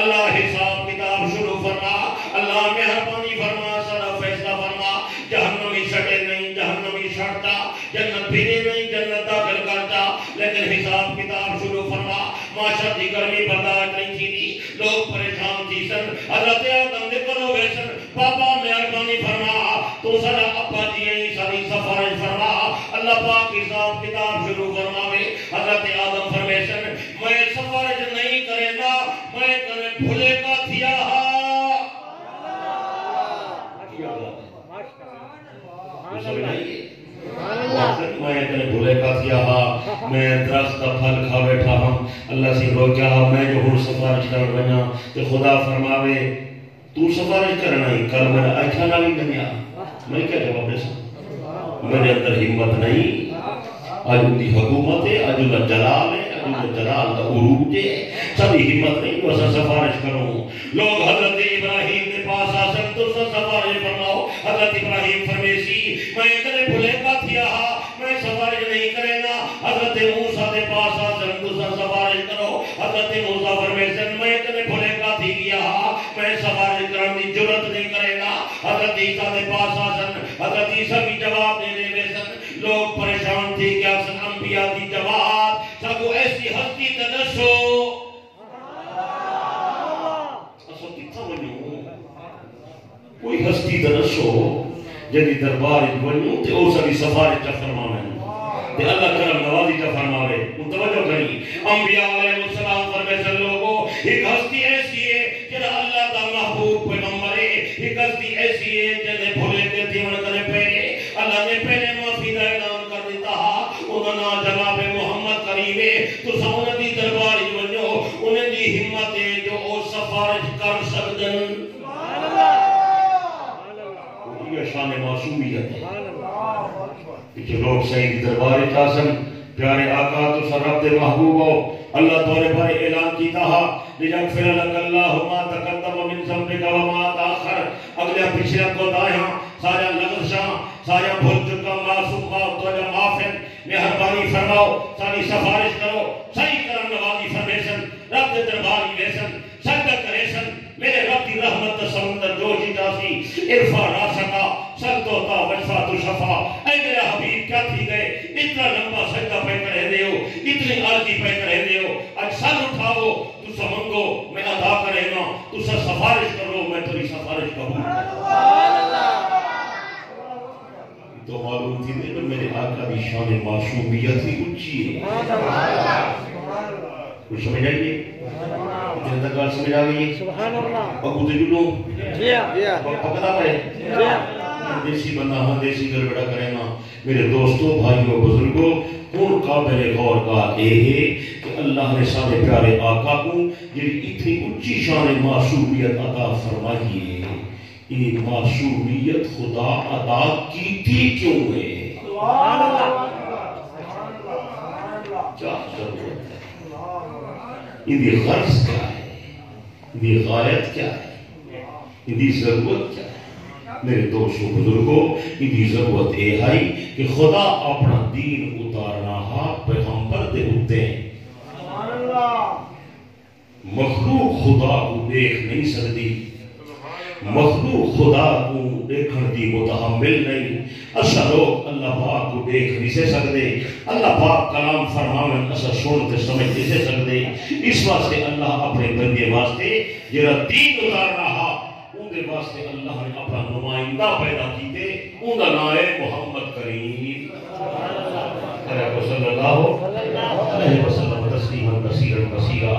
اللہ حساب کتاب شروع فرما، اللہ مہربانی فرما، سارا فیصلہ فرما، جہنمی سٹے نہیں، جہنمی سٹتا، جنت بھیجے نہیں، جنت داخل کرتا، لیکن حساب کتاب شروع فرما۔ معاشر دی گرمی برداشت نہیں تھی دی، لوگ پریشان تھی سن، حضرت آدم دے کرو ویسن، بابا مہربانی فرما، تو سارا ابا جی ہیں ساری سفارش فرما، اللہ پاک حساب کتاب شروع فرماوے۔ حضرت آدم فرمیشن، میں سفارش نہیں کرے گا، میں کنے بھولے کا تھیا ہا۔ میں کنے بھولے کا تھیا ہا، میں درخت کا پھل کھا بیٹھا ہوں، اللہ سے رو کیا میں جو ہوں سفارش کر بنا، تو خدا فرماوے تو سفارش کرنا ہی کر میرا اچھا نہ بھی بنیا، میں کیا جواب دے سکتا؟ میرے اندر ہمت نہیں، آج ان کی حکومت ہے، آج ان کا جلال ہے، آج ان کا جلال کا عروج ہے، سبھی ہمت نہیں تو ایسا سفارش کروں۔ لوگ حضرت ابراہیم کے پاس آسن تو سفارش فرماؤ، حضرت ابراہیم فرمیسی میں کنے بھلے کا تھیا ہا، میں سفارش نہیں کرے گا۔ حضرت موسیٰ کے پاس آسن تو سفارش کرو، حضرت موسیٰ فرمیسن میں کنے بھلے کا تھی گیا ہا، میں سفارش کرنے کی جرت نہیں کرے گا۔ حضرت عیسیٰ کے پاس آسن، حضرت عیسیٰ بھی جواب دینے میں سن، لوگ پریشان تھی کہ اکثر انبیاء کی جواب سب ایسی ہستی تدسو اصل کتنا بنیوں کوئی ہستی تدسو جدی دربار ونجو تے او ساری سفارش فرماویں تے اللہ کرم نوازی کا فرماوے متوجہ کریں انبیاء علیہ السلام فرمائے سے لوگوں ایک ہستی ایسی ہے جنہا اللہ دا محبوب پیغمبر ہے ایک ہستی ایسی ہے جنہیں بھولے کے دیون کرنے پہلے اللہ نے پہلے معافی دا اعلان کر دیتا انہاں جناب محمد کریم تو سونے دی دربار ونجو انہیں دی ہمت ہے جو او سفارش کر سکدن سبحان اللہ یہ شان معصومیت ہے کہ لوگ صحیح دربار قاسم پیارے آقا تو سر رب دے محبوب ہو اللہ تورے پر اعلان کیتا ہا لیغفر لک اللہ ما تقدم من ذنبک وما تاخر اگلے پچھلے کو دایاں سارا لغزشاں سارا بھول چکا معصوم تو معافن مہربانی فرماؤ ساری سفارش کرو صحیح کرم نوازی فرمیشن رب دے دربار ویسن سجدہ کریسن میرے رب دی رحمت سمندر جوشی جاسی ارفع راسکا سلطوتا وشفا تو شفا اے میرا حبیب کیا تھی گئے اتنا لمبا سجدہ پہ کرے دے ہو اتنی عرضی پہ کرے دے ہو اج سر اٹھاؤ تو سمنگو میں ادا کرے گا تو سر سفارش کرو میں تیری سفارش قبول تو معلوم تھی دے میرے آقا دی شان معصومیت ہی اونچی ہے کچھ سمجھ آئیے جنتا کار سمجھ آگئی سبحان اللہ پکو تے جلو جیا پکتا پڑے جیا دیسی بندہ ہاں دیسی گھر بڑا کرے نا میرے دوستوں بھائیوں بزرگوں ان قابل غور کا یہ ہے کہ اللہ نے سارے پیارے آقا کو یہ اتنی اونچی شان معصومیت عطا فرمائی ہے یہ معصومیت خدا عطا کی تھی کیوں ہے سبحان اللہ کیا ضرورت ہے یہ غرض کیا ہے یہ غایت کیا ہے یہ ضرورت کیا ہے میرے دوستوں بزرگوں یہ ضرورت یہ ہے کہ خدا اپنا دین اتارنا ہا پیغمبر دے اتے مخلوق خدا کو دیکھ نہیں سکتی مخلوق خدا کو دیکھن دی متحمل نہیں اسا لوگ اللہ پاک کو دیکھ نہیں سے سکتے اللہ پاک کلام فرماویں اسا سنتے سمجھ نہیں سے سکتے اس واسطے اللہ اپنے بندے واسطے جڑا دین اتارنا ہا ان دے واسطے اللہ نے اپنا نمائندہ پیدا کیتے ان دا نام ہے محمد کریم صلی اللہ علیہ وسلم تسلیما کثیرا کثیرا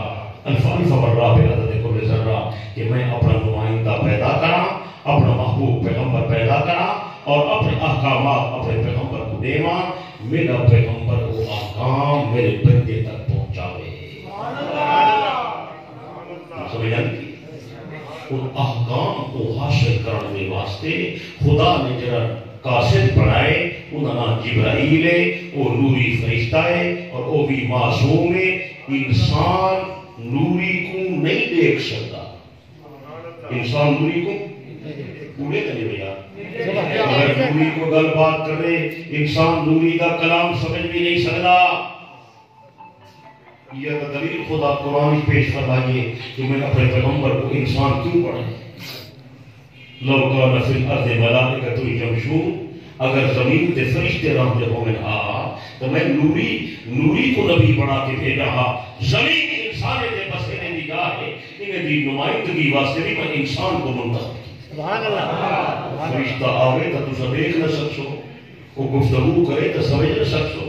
الف مرہ پہ عدد کل ذرہ کہ میں اپنا نمائندہ پیدا کرا اپنا محبوب پیغمبر پیدا کرا اور اپنے احکامات اپنے پیغمبر کو دیما میرا پیغمبر وہ احکام میرے بندے تک پہنچاوے سمجھ آتی ان احکام کو حاصل کرنے واسطے خدا نے جرا قاصد بنائے انہاں نام جبرائیل ہے وہ نوری فرشتہ ہے اور وہ بھی معصوم ہے انسان نوری کو نہیں دیکھ سکتا انسان نوری کو پورے نہیں بھیا اگر نوری کو گل بات کرے انسان نوری کا کلام سمجھ بھی نہیں سکتا یہ دلیل خدا قرآن پیش فرمائیے کہ میں اپنے پیغمبر کو انسان کیوں پڑھائے لو کان فی الارض ملائکۃ یمشون اگر زمین تے فرشتے رہتے ہوں تو میں نوری کو نبی بنا کے بھیجا ہا زمین انسان دے بسے دی جا ہے انہیں دی نمائندگی واسطے بھی میں انسان کو منتخب سبحان اللہ فرشتہ آوے تو تسا دیکھ نہ سکسو وہ گفتگو کرے تو سمجھ نہ سکسو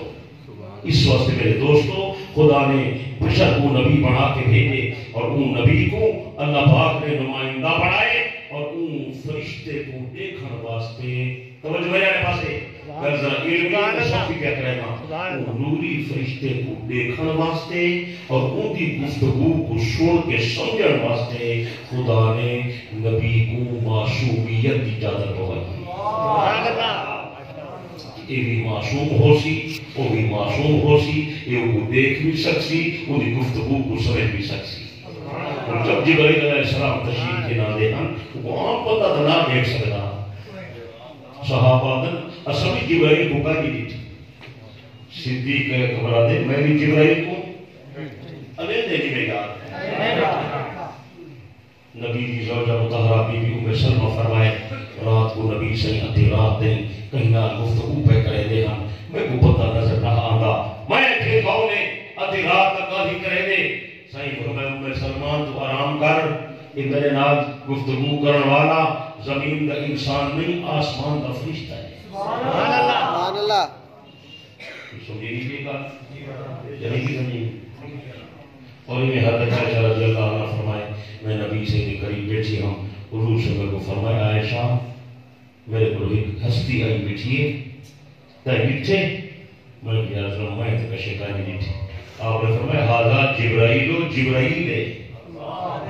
اس واسطے میرے دوستو خدا نے بشر کو نبی بنا کے بھیجے اور ان نبی کو اللہ پاک نے نمائندہ بنائے اور ان فرشتے کو دیکھن واسطے توجہ میرے پاس ہے اگر ذرا علمی تصوفی کیا کرے گا نوری فرشتے کو دیکھن واسطے اور ان کی گفتگو کو سن کے سمجھن واسطے خدا نے نبی کو معصومیت کی اجازت دی سبحان اللہ یہ بھی معصوم ہو سی وہ بھی معصوم ہو سی یہ وہ دیکھ بھی سکسی ان کی گفتگو کو سمجھ بھی سکسی اور جب جبرائیل علیہ السلام تشریف کے نہ دے وہ عام بندہ تو نہ دیکھ سکتا صحابہ دن اصلی جبرائیل کو کہا دی تھی صدیق اکبر دے میں بھی جبرائیل کو ابھی دیکھی میں یاد نبی کی زوجہ مطہرہ بی بی ام سلمہ فرمائے رات کو نبی صلی آدھی رات دن کہیں نہ گفتگو پہ کرے دے ہم میں کو پتہ نظر نہ آندا میں پھر کہوں نے آدھی رات تک آدھی کرے دے صحیح فرمائے ام سلمان تو آرام کر ان میرے نال گفتگو کرن والا زمین دا انسان نہیں آسمان دا فرشتہ ہے سبحان اللہ سبحان اللہ سمجھے لیجیے گا جنہی کی سمجھے اور انہیں حضرت عائشہ رضی اللہ عنہ فرمائے میں نبی سے کے قریب بیٹھی ہوں حضور سے میرے کو فرمایا عائشہ میرے کو ایک ہستی آئی بیٹھی ہے تائی بیٹھے میں کیا رسول میں تو کشے کا نہیں بیٹھے آپ نے فرمایا حضرت جبرائیل ہے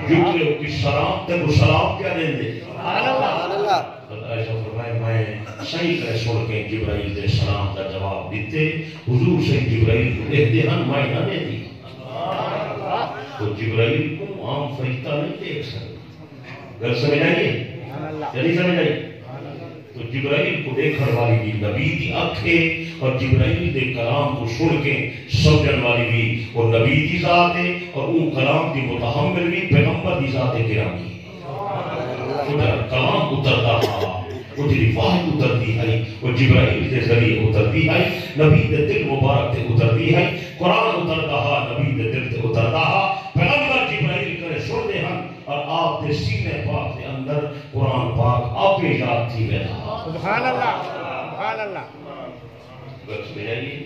جبرائیل کی سلام تے وہ سلام کیا دیں دے سبحان اللہ حضرت عائشہ فرمایا میں صحیح طرح سن کے جبرائیل دے سلام کا جواب دیتے حضور سے جبرائیل کو دیکھتے ہن میں نہ دے دی تو جبرائیل کو عام فرشتہ نہیں دیکھ سکتے گھر سمجھ آئیے جلدی سمجھ آئیے تو جبرائیل کو دیکھنے والی بھی نبی دی آنکھیں اور جبرائیل دے کلام کو سن کے سمجھن والی بھی اور نبی دی ذات ہے اور ان کلام دی متحمل بھی پیغمبر دی ذات گرامی ہے کلام اترتا ہوا وہ جی واحد اترتی ہے وہ جبرائیل کے ذریعے اترتی ہے نبی دے دل مبارک تے اترتی ہے قرآن اترتا ہا نبی دے دل تے اترتا ہا پیغمبر جبرائیل کرے سن دے ہن اور آپ دے سینے پاک دے اندر قرآن پاک آپ کے یاد تھی بیٹھا سبحان اللہ سبحان اللہ بس میں آئیے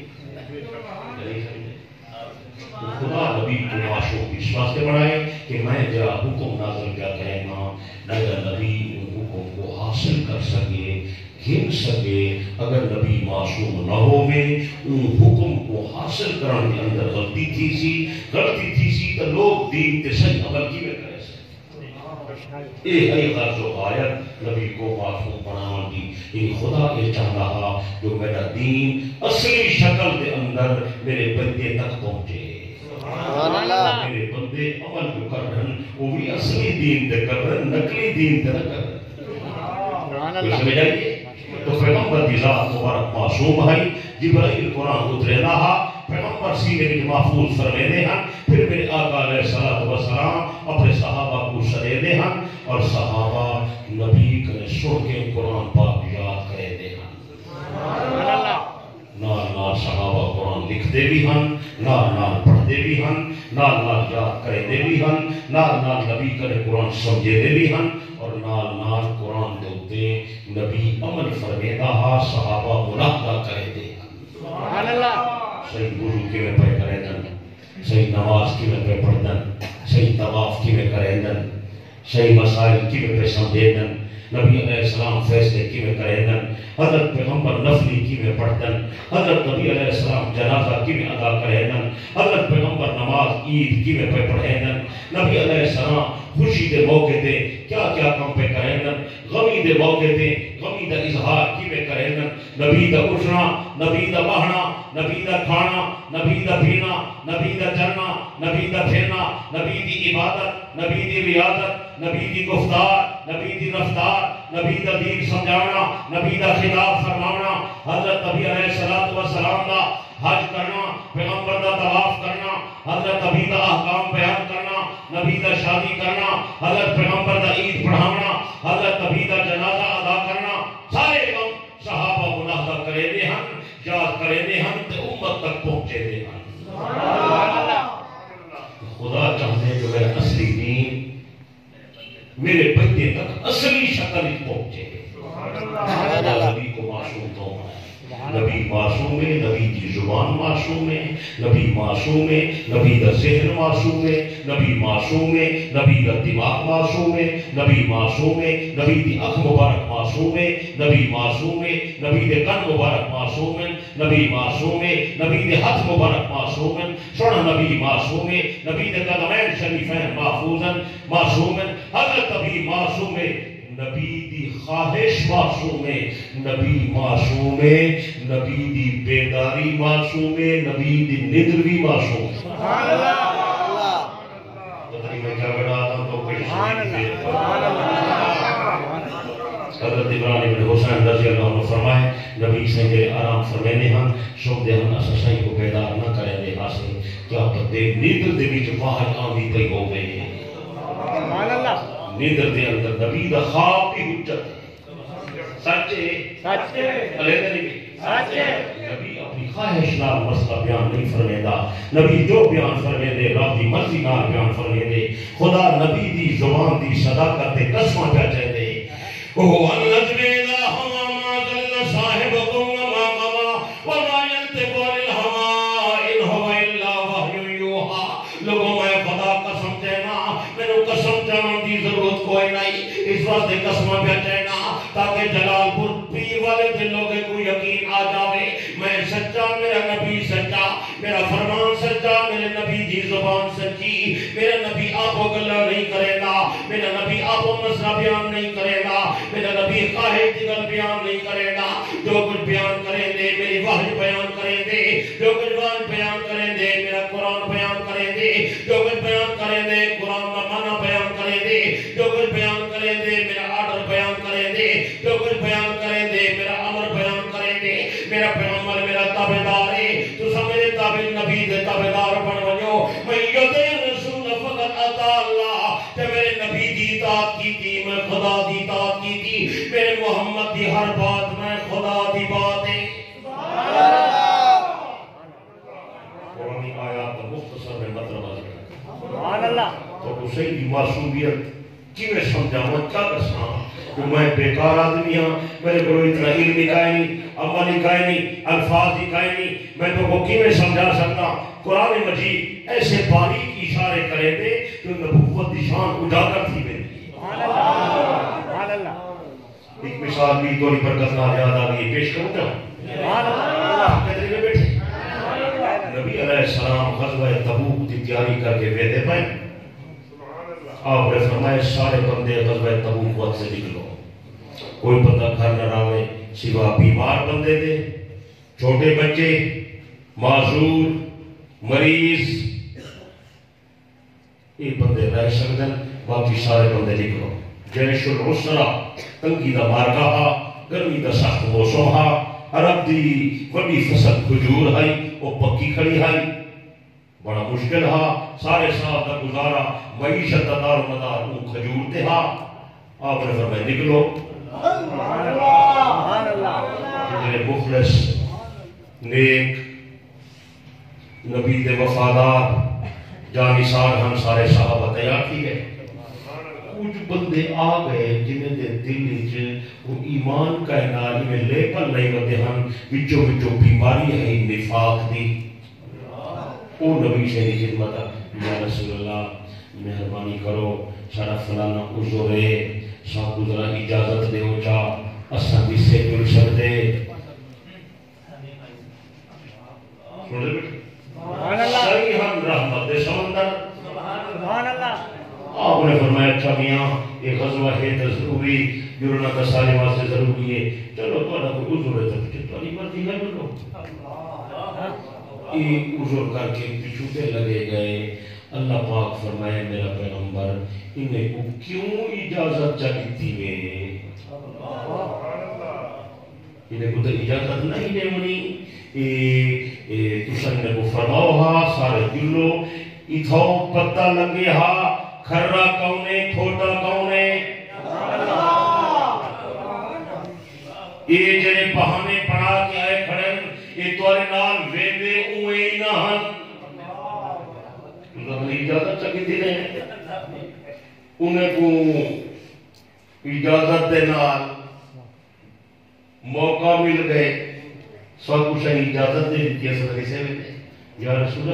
خدا نبی کو معشوق اس واسطے بنائے کہ میں جرا حکم نازل کیا کہے گا اگر نبی ان حکم کو حاصل کر سکے گھن سکے اگر نبی معصوم نہ ہوئے ان حکم کو حاصل کرنے کے اندر غلطی تھی سی تو لوگ دین تے صحیح عمل کی میں کرے سے اے ہے غرض و آیت نبی کو معصوم بنانا دی یعنی خدا یہ چاہ رہا جو میرا دین اصلی شکل کے اندر میرے بندے تک پہنچے سبحان اللہ میرے بندے عمل جو کر رہے ہیں وہ بھی اصلی دین تے کر رہے ہیں نقلی دین تے نہ کر رہے ہیں سمجھ آئیے تو پیغمبر دی ذات مبارک معصوم ہے جبرائیل قرآن اترے رہا پیغمبر سینے میں محفوظ فرمینے ہیں پھر میرے آقا علیہ السلام اپنے صحابہ کو سدے ہیں اور صحابہ نبی کرے سن کے قرآن پاک یاد کرے دے ہیں نال صحابہ قرآن لکھتے بھی ہیں نال پڑھتے بھی ہیں نال یاد کرے دے بھی ہیں نال نبی کرے قرآن سمجھے دے بھی ہیں اور نال قرآن دے ہوتے نبی عمل فرمیدہ ہا صحابہ ملاحظہ کرے دے سبحان اللہ صحیح وضو کی میں پڑھ کرے دن صحیح نماز کی میں پڑھ دن صحیح طواف کی میں کرے دن صحیح مسائل کی میں سمجھے دن نبی علیہ السلام فیصلے کی میں کرے دن حضرت پیغمبر نفلی کی میں پڑھ دن حضرت نبی علیہ السلام جنازہ کی میں ادا کرے دن حضرت پیغمبر نماز عید کی میں پڑھے دن نبی علیہ السلام خوشی دے موقع دے کیا کیا کام پہ کریں دن غمی دے موقع دے غمی دا اظہار کی میں کریں دن نبی دا اٹھنا نبی دا بہنا نبی دا کھانا نبی دا پینا نبی دا چلنا نبی دا پھرنا نبی دی عبادت نبی دی ریاضت نبی دی گفتار نبی دی رفتار نبی دا دین سمجھانا نبی دا خطاب فرمانا حضرت نبی علیہ السلام دا حج کرنا پیغمبر دا طواف کرنا حضرت نبی دا احکام بیان کرنا نبی دا شادی کرنا حضرت پیغمبر دا عید پڑھانا حضرت نبی دا جنازہ ادا کرنا سارے کام صحابہ ملاحظہ کرے دے ہن یاد کرے دے ہن تے امت تک پہنچے دے ہن خدا چاہتے جو ہے اصلی دین میرے بندے تک اصلی شکل پہنچے نبی کو معصوم تو نبی معصوم ہے نبی کی زبان معصوم ہے نبی معصوم ہے نبی کا ذہن معصوم ہے نبی معصوم ہے نبی کا دماغ معصوم ہے نبی معصوم ہے نبی کی آنکھ مبارک معصوم ہے نبی معصوم ہے نبی کے کن مبارک معصوم ہے نبی معصوم ہے نبی کے ہاتھ مبارک معصوم ہے سونا نبی معصوم ہے نبی کے قدمین شریفین محفوظ ہیں معصوم ہے حضرت نبی معصوم ہے نبی دی خواہش معصوم ہے نبی معصوم ہے نبی دی بیداری معصوم ہے نبی دی ندر بھی معصوم ہے سبحان اللہ میں کیا بڑا آتا تو حضرت ابراہیم بن حسین رضی اللہ عنہ فرمائے نبی سے میرے آرام فرمینے ہم شب دے ہم اسا صحیح کو بیدار نہ کرے دے حاصل کیا پتے ندر دے بھی جو باہر آمدی تے ہو گئے ہیں سبحان اللہ نیدر دے اندر نبی دا خواب کی حجت سچے علیہ نبی نبی اپنی خواہش نال مسئلہ بیان نہیں فرمیدا نبی جو بیان فرمیدے رب دی مرضی نال بیان فرمیدے خدا نبی دی زبان دی صداقت تے قسماں پہ چاہتے هو الذي لا هوى ما ضل صاحبكم وما غوى وما ينطق عن الهوى إن هو إلا وحي يوحى. لوگوں میں خدا قسم دینا مینوں قسم دینا دی ضرورت کوئی نہیں، اس واسطے قسم پہ دینا تاکہ جلال پور پیر والے دلوں کے کو یقین آ جاوے میں سچا، میرا نبی سچا، میرا فرمان سچا، میرے نبی دی زبان سچی، میرا نبی آپ کو گلہ نہیں کرے گا، میرا نبی آپ کو مسئلہ بیان نہیں کرے گا، میرا نبی خواہد دیگر بیان نہیں کرے گا. جو کچھ بیان کریں دے میری وحی بیان کریں دے، جو کچھ بیان کریں دے میرا قرآن بیان کریں دے، جو کچھ بیان کریں دے قرآن کا معنی بیان کریں دے، جو کچھ بیان کریں دے میرا آرڈر بیان کریں دے، جو کچھ بیان کریں دے میرا امر بیان کریں دے. میرا پیغمبر میرا تابعدار ہے، تو سب میرے تابع نبی دے تابعدار بن وجو. میں یدی رسول فقط اطاع اللہ، کہ میرے نبی دی اطاعت کی تھی میں خدا دی اطاعت کی تھی، میرے محمد دی ہر بات میں خدا دی بات ہے. قرآنی آیات کا مختصر میں مطلب سبحان اللہ. تو اسے کی معصومیت کی میں سمجھاؤں کیا کرسنا کہ میں بیکار آدمی ہاں، میرے کو اتنا علم نکائے نہیں، عمل نکائے نہیں، الفاظ نکائے نہیں، میں تو کو کی میں سمجھا سکتا. قرآن مجید ایسے باریک اشارے کرے دے کہ نبوت دی شان اجاگر تھی میری. سبحان اللہ. سبحان اللہ. ایک مثال بھی دوری برکت نہ یاد آ گئی پیش کروں گا. سبحان اللہ. کہتے ہیں بیٹھے نبی علیہ السلام غزوہ تبوک کی تیاری کر کے وعدے پائے. آپ نے فرمایا سارے بندے غزوہ تبوک وقت سے نکلو، کوئی بندہ گھر نہ رہے سوا بیمار بندے دے، چھوٹے بچے، معذور، مریض، یہ بندے رہ سکتے ہیں، باقی سارے بندے نکلو. جیش العسرہ تنگی دا مارگاہ، گرمی دا سخت موسم ہا، عرب دی وڈی فصل کھجور ہے وہ پکی کھڑی ہے، بڑا مشکل ہا، سارے سال کا گزارا معیشت دار و مدار وہ کھجور تے ہا. آپ نے فرمایا نکلو. سبحان اللہ. جنہیں مخلص نیک نبی دے وفادار جانثار ہم سارے صحابہ تیار کی گئے. کچھ بندے آ گئے جنہیں دے دل وچ وہ ایمان کا نال میں لے پر نہیں ہوتے ہم وچوں وچوں بیماری ہے نفاق دی. او نبی سے خدمت یا رسول اللہ مہربانی کرو سارا فلانا عذر ہے سب گزرا اجازت دے ہو چا اساں بھی سے مل سکتے. سبحان اللہ. صحیح ہم رحمت دے سمندر. سبحان اللہ. آپ نے فرمایا اچھا میاں یہ غزوہ ہے تو ضروری جرنا کا سارے واسطے ضروری ہے، چلو تو کوئی عذر ہے تو تمہاری مرضی کر لو. یہ عذر کر کے پیچھے لگے گئے. اللہ پاک فرمائے میرا پیغمبر انہیں کو کیوں اجازت چاہتی ہے؟ انہیں کو تو اجازت نہیں دے منی. تسن نے کو فرماؤ ہا سارے دلو اتھو پتہ لگے ہا کھرا کونے کھوٹا کونے. یہ جڑے بہانے پڑھا کے آئے کھڑے یہ توارے نال ویندے اوے ہی نہ ہن. اجازت چاہتی ہے انہیں کو اجازت دے نال موقع مل گئے سب کچھ اجازت دے دیتی ہے صدقے سے یا رسول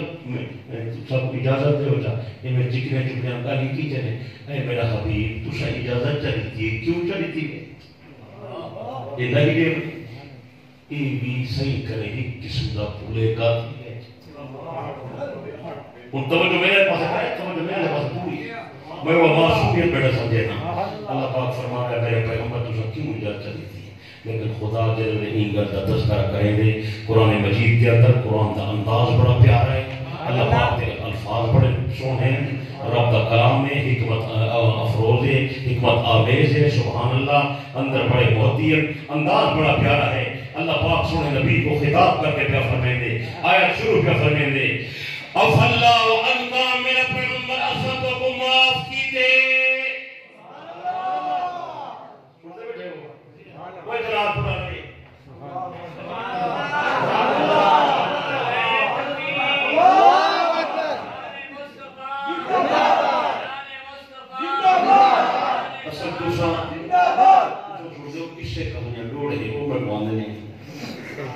سب اجازت دے ہو جا یہ میں چکنے چکنے کالی کی چلے اے میرا حبیب تو سا اجازت چلیتی ہے کیوں چلیتی ہے یہ نہیں دے یہ بھی صحیح کرے ایک قسم کا پھولے کا ہے. ان توجہ میرے پاس ہے توجہ میرے پاس پوری میں وہ معصومیت بیٹا سمجھے نا. اللہ پاک فرماتا ہے میرے پیغمبر تو سب کیوں اجازت چلیتی ہے لیکن خدا جل نہیں کرتا تذکرہ کریں دے قرآن مجید کے اندر قرآن کا انداز بڑا پیارا ہے. اللہ پاک کے الفاظ بڑے سونے ہیں، رب کا کلام میں حکمت افروز ہے، حکمت آمیز ہے. سبحان اللہ اندر بڑے محتی انداز بڑا پیارا ہے. اللہ پاک سونے نبی کو خطاب کر کے پیا فرمائیں دے آیت شروع پیا فرمائیں دے اف اللہ و انکا میرا پیغمبر اسد کو معاف کی دے. سنتے بیٹھے ہو کوئی جلال پڑا نہیں. کسے کہنے لوڑے وہ میں باندھے نہیں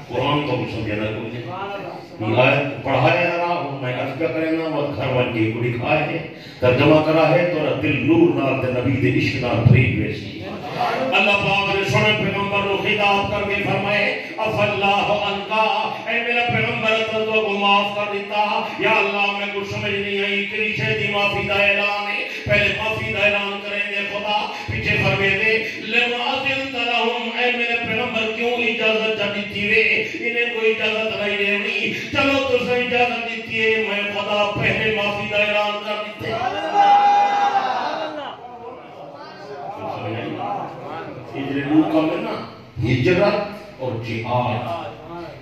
قرآن تو کچھ سمجھنا کوئی نہیں آیت پڑھایا ذرا میں عرض کیا کریں نا وہ گھر بن کے کو لکھائے ہے ترجمہ کرا ہے تو دل نور نال تے نبی دے عشق نال بھری ویسی اللہ پاک نے سنے پیغمبر کو خطاب کر کے فرمائے اف اللہ عنکا اے میرا پیغمبر تو کو معاف کر دیتا یا اللہ میں کچھ سمجھ نہیں آئی کہ شے دی معافی دا اعلان ہے پہلے معافی دا اعلان کریں گے خدا پیچھے فرمے دے لما اذنت لهم اے میرے پیغمبر کیوں اجازت دیتی ہے انہیں کوئی اجازت نہیں دینی چلو تو سے اجازت دیتی ہے میں خدا پہلے معافی دا اعلان کر دیتے ہجرت کام ہے نا ہجرت اور جہاد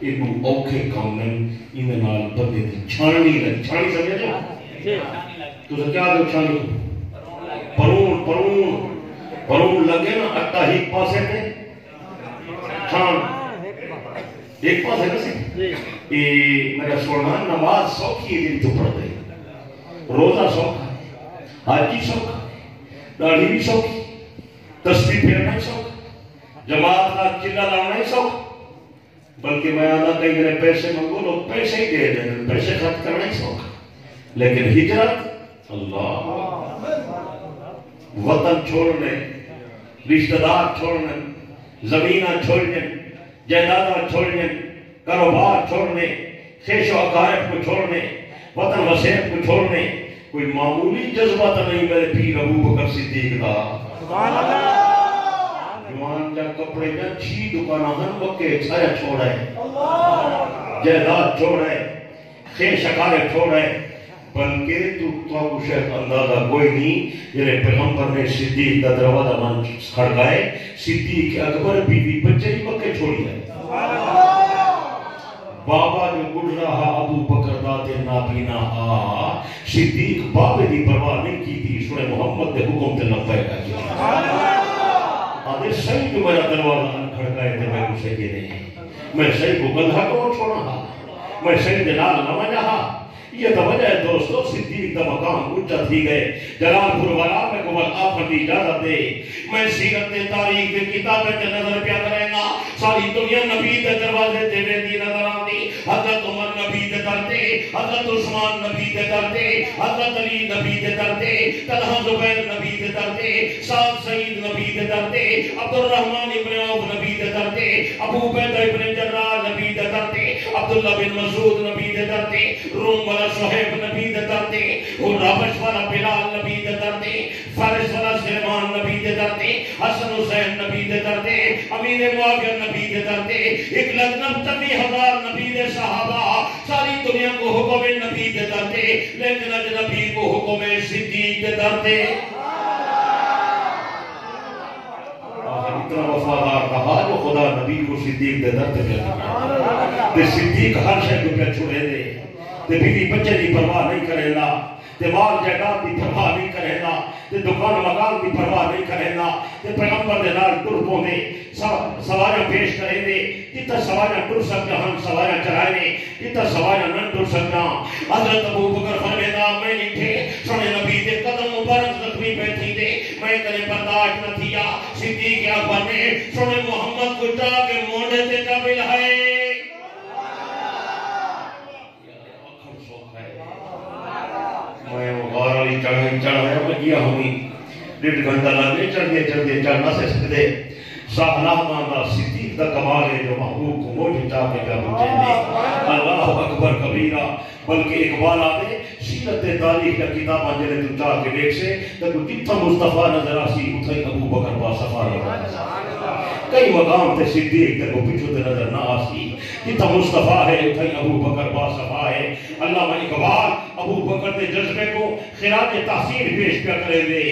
یہ دو اوکھے کام ہیں ان نال بندے دی چھاننی لگ چھانی سمجھے جو تو کیا دو چھانی پرون لگے نا اٹا ایک پاسے تے چھان ایک پاسے کسی یہ میرا سونا نماز سوکھی ہے دن تو پڑھتے روزہ سوکھا ہے حاجی سوکھا داڑھی بھی سوکھی تسبیح پھیرنا ہی سوکھا جماعت کا چلا لانا ہی سوکھا بلکہ میں آنا کہیں میرے پیسے منگو لوگ پیسے ہی دے دیں پیسے خرچ کرنا ہی سوکھا لیکن ہجرت اللہ وطن چھوڑنے رشتہ دار چھوڑنے زمینہ چھوڑنے جائیدادہ چھوڑنے کاروبار چھوڑنے خیش و اقارب کو چھوڑنے وطن وسیعت کو چھوڑنے کوئی معمولی جذبہ تو نہیں میرے پیر ابو بکر صدیق کا جوان جا کپڑے جا 6 دکانہ ہن وکے چھایا چھوڑا ہے جائیداد چھوڑا ہے خیش اقارب چھوڑا ہے بلکہ تو شاید اندازہ کوئی نہیں جنہیں پیغمبر نے صدیق کا دروازہ من کھڑکائے صدیق اکبر بی بی بچے ہی مکے چھوڑی ہے بابا جو گڑ رہا ابو بکر داتے نابینا صدیق بابے دی پرواہ نہیں کی تھی سورہ محمد دے حکم تے لفظ کا کیا آدھے صحیح جو میرا دروازہ من کھڑکائے تھے میں اسے کے نہیں میں صحیح کو گلھا کو چھوڑا میں صحیح دلال نہ وجہا یہ تو وجہ ہے دوستو صدیق دا مقام اونچا تھی گئے جلال پور والا میں کو آفت اجازت دے میں سیرت تاریخ کے کتابیں تے نظر پیا کریں گا ساری دنیا نبی دے دروازے تے ویندی نظر آندی حضرت عمر نبی دے در تے حضرت عثمان نبی دے در تے حضرت علی نبی دے در تے طلحہ زبیر نبی دے در تے سعد سعید نبی دے در تے عبد الرحمن ابن عوف نبی دے در تے ابو عبیدہ ابن جراح نبی دے در تے عبداللہ بن مسعود نبی دے در تے روم والا صہیب نبی دے در تے اور رابش والا بلال نبی دے در تے فارس والا سلیمان نبی دے در تے حسن حسین نبی دے در تے امیر معاویہ نبی دے در تے 1,90,000 نبی دے صحابہ ساری دنیا کو حکم نبی دے در تے لیکن اج نبی کو حکم صدیق دے در تے اتنا وفادار رہا جو خدا نبی کو صدیق دے در تے تے صدیق ہر شے کو پہ چھوڑے دے تے بیوی بچے دی پرواہ نہیں کرے گا تے مال جائیداد دی پرواہ نہیں کرے گا تے دکان مکان دی پرواہ نہیں کرے گا تے پیغمبر دے نال ٹرپوں میں سواریاں پیش کریں دے جتنا سواریاں ٹر سکتا ہم سواریاں چلائے جتنا سواریاں نہ ٹر سکتا حضرت ابو بکر فرمیدا میں نٹھے سونے نبی دے قدم مبارک زخمی بیٹھی دے میں کنے برداشت نہ تھیا صدیق اکبر نے سونے محمد کو جا کے موڑے تے قبل ہے میں غار علی چڑھایا میں گیا ہوئی 1.5 گھنٹہ لگے چڑھنے چڑھ نہ سکتے صاحب مانا صدیق دا کمال ہے جو محبوب کو موجود چاہتے کیا بچے اللہ اکبر کبیرہ بلکہ اقبال آتے سیرت تاریخ کا کتاب آنجلے تو چاہ کے دیکھ سے تو جتنا مصطفیٰ نظر آسی اتھائی ابو بکر با صفا نظر کئی مقام تے صدیق تے کو پچھو تے نظر نہ آسی جتنا مصطفیٰ ہے اتھائی ابو بکر با صفا ہے اللہ اقبال ابو بکر تے جذبے کو خراج تحسین پیش کیا کرے دے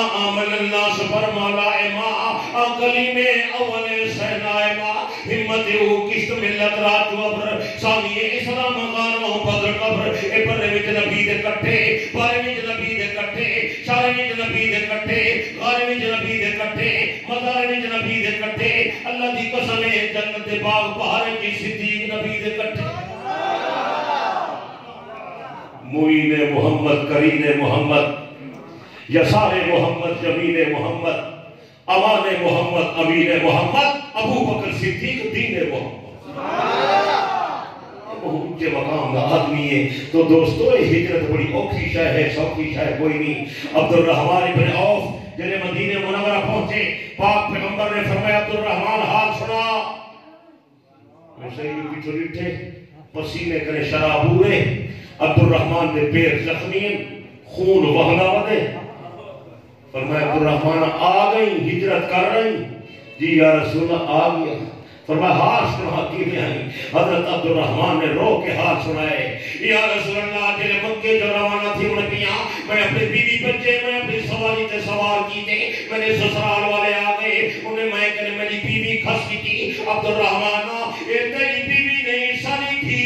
آمن اللہ سبر مالائمہ کلیم اول سینائمہ ہمت او کشت ملت رات و ابر ثانی اسلام غارمہ بدر قبر اے پر وچ نبی دے کٹھے بارے وچ نبی دے کٹھے شارے وچ نبی دے کٹھے غارے وچ نبی دے کٹھے مزار وچ نبی دے کٹھے اللہ دی قسم ہے جنت دے باغ بہارے کی صدیق نبی دے کٹھے معین محمد کرین محمد یسار محمد جمین محمد امان محمد امین محمد ابو بکر صدیق دین محمد اونچے مقام کا آدمی ہے. تو دوستو یہ ہجرت بڑی اوکھی شے ہے, سوکھی شے کوئی نہیں. عبد الرحمن بن عوف جنہیں مدینہ منورہ پہنچے, پاک پیغمبر نے فرمایا عبد الرحمن حال سنا. اسے یہ پیچھو ڈٹھے پسینے کرے شراب ہوئے. عبد الرحمن نے پیر زخمین خون وہنا ودے. فرمایا عبد الرحمن آ گئی, ہجرت کر رہی. جی یا رسول اللہ آ گیا. فرمایا حال سنا کی میں آئی. حضرت عبد الرحمن نے رو کے حال سنائے. یا رسول اللہ جنہیں مکے جو روانہ تھی انہیں کیا, میں اپنے بیوی بچے میں اپنی سواری تے سوار کی تھے, میرے سسرال والے آ گئے, انہیں میں کہنے میری بیوی کھس کی تھی. عبد الرحمن اے تیری بیوی نہیں ساری تھی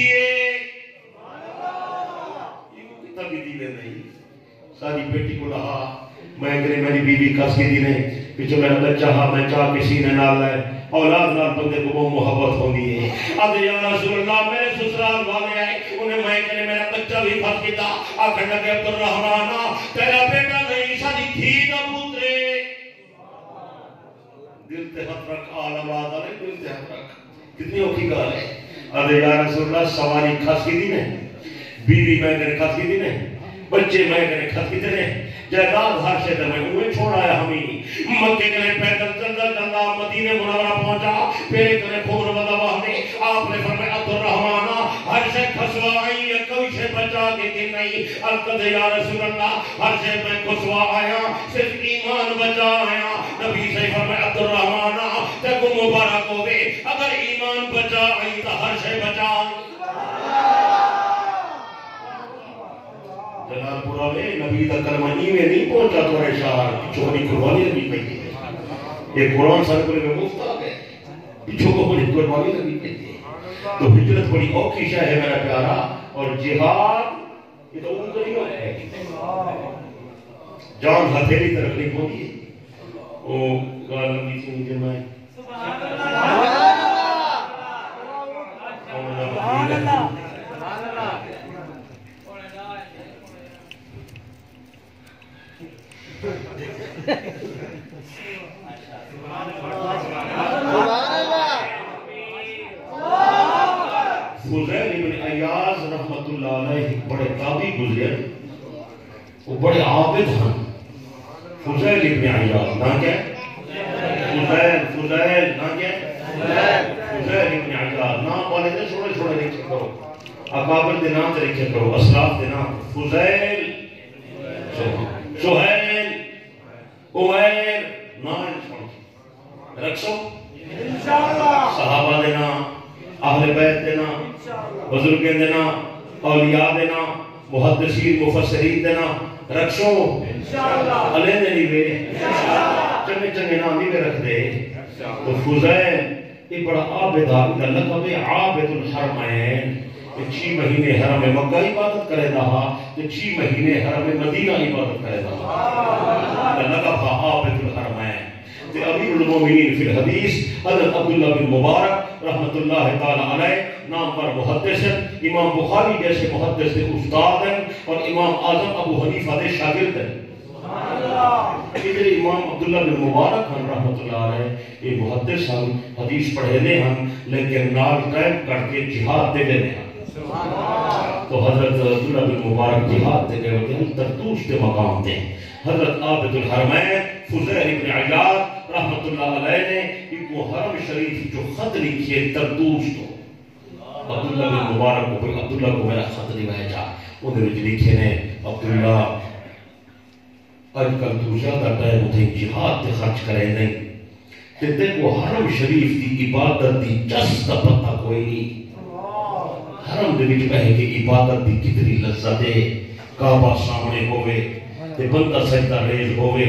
تبھی دیوے نہیں ساری بیٹی کو لہا. میں کہنے میری بیوی کھس کی تھی نہیں پیچھو میرا بچہ ہاں میں چاہ کسی نے نال لائے. اولاد نال بندے کو وہ محبت ہوندی ہے. اب یا رسول اللہ میرے سسرال والے آئے, انہیں میں کہنے میرا بچہ بھی پھنس گیا. آخر لگے عبد الرحمن تیرا بیٹا نہیں ساری تھی نہ پوترے. دل تے ہاتھ رکھ آل آباد آلے دل تے ہاتھ رکھ. کتنی اوکھی گال ہے. اب یا رسول اللہ سواری کھس کی دی نے, بیوی میں کہنے کھس کی دی نے, بچے میں کہنے کھس کی دی نے, جائیداد ہر شے تے میں انہیں چھوڑ آیا ہمیں. مکے کنے پیدل چلدا چلدا مدینہ منورہ پہنچا. پھر کنے خون ودا وہدے. آپ نے فرمایا عبد الرحمن ہر شے کھسوا آئی ہے, کوئی شے بچا کے کہ نہیں. القد یا رسول اللہ ہر شے میں کھسوا آیا, صرف ایمان بچا آیا. نبی سے فرمایا عبد الرحمن تے کو مبارک ہوے, اگر ایمان بچا آئی تو ہر شے بچا آئی. جلال پورا میں نبی دا کلمہ ایویں نہیں پہنچا تو شہر چھوڑی قربانی نبی پہی ہے. یہ قرآن سر کو میں مفت آ گئے پیچھو کو بڑی قربانی نبی پہی ہے. تو ہجرت بڑی اوکھی شے ہے میرا پیارا. اور جہاد یہ تو ان کا نہیں ہے, جان ہتھیلی طرف نہیں پہنچی ہے. وہ گال نبی سے جو میں سبحان اللہ سبحان اللہ سبحان اللہ. فضیل ابن عیاض رحمت اللہ علیہ بڑے قاضی گزرے, وہ بڑے عابد ہیں. فضیل ابن عیاض نام کیا ہے؟ فضیل نام کیا ہے؟ فضیل ابن عیاض. نام والے نے چھوڑے چھوڑے لکھے کرو, اکابر دے نام تے لکھے کرو, اسلاف دے نام. فضیل, سہیل, عمیر نام رکھو انشاءاللہ. صحابہ دے نام, اہل بیت دے نام, بزرگیں دے نام, اولیاء دے نام, محدثین مفسرین دے نام رکھو انشاءاللہ. علیہ نے لیوے چنگے چنگے نام لیوے رکھ دے. تو فضیل یہ بڑا عابد ہے, لقب عابد الحرمین. 6 مہینے حرم مکہ عبادت کرے رہا, 6 مہینے حرم مدینہ عبادت کرے رہا. لقب عابد الحرمین. امیر المومنین فی الحدیث حضرت عبداللہ بن مبارک رحمت اللہ تعالی علیہ نام پر محدث ہیں. امام بخاری جیسے محدث کے استاد ہیں, اور امام اعظم ابو حنیفہ کے شاگرد ہیں. ادھر امام عبداللہ بن مبارک ہیں رحمت اللہ علیہ, یہ محدث ہیں, حدیث پڑھے لے ہیں, لیکن نال قائم کر کے جہاد دے لے ہیں. تو حضرت عبداللہ بن مبارک جہاد دے گئے ہوتے ہیں, ترتوش کے مقام دے. حضرت عابد الحرمین فضیل ابن عیاض رحمت اللہ علیہ نے ایک حرم شریف جو خط لکھیے ترتوش تو عبداللہ بن مبارک کو, عبداللہ کو میرا خط بھیجا. انہوں نے لکھے نے عبداللہ اج کل تو زیادہ ٹائم اتنے جہاد تے خرچ کرے نہیں, تے دیکھو حرم شریف دی عبادت دی جس کا پتہ کوئی نہیں. حرم دے وچ بہ کے عبادت دی کتنی لذت ہے. کعبہ سامنے ہوئے تے بندہ سجدہ ریز ہوئے,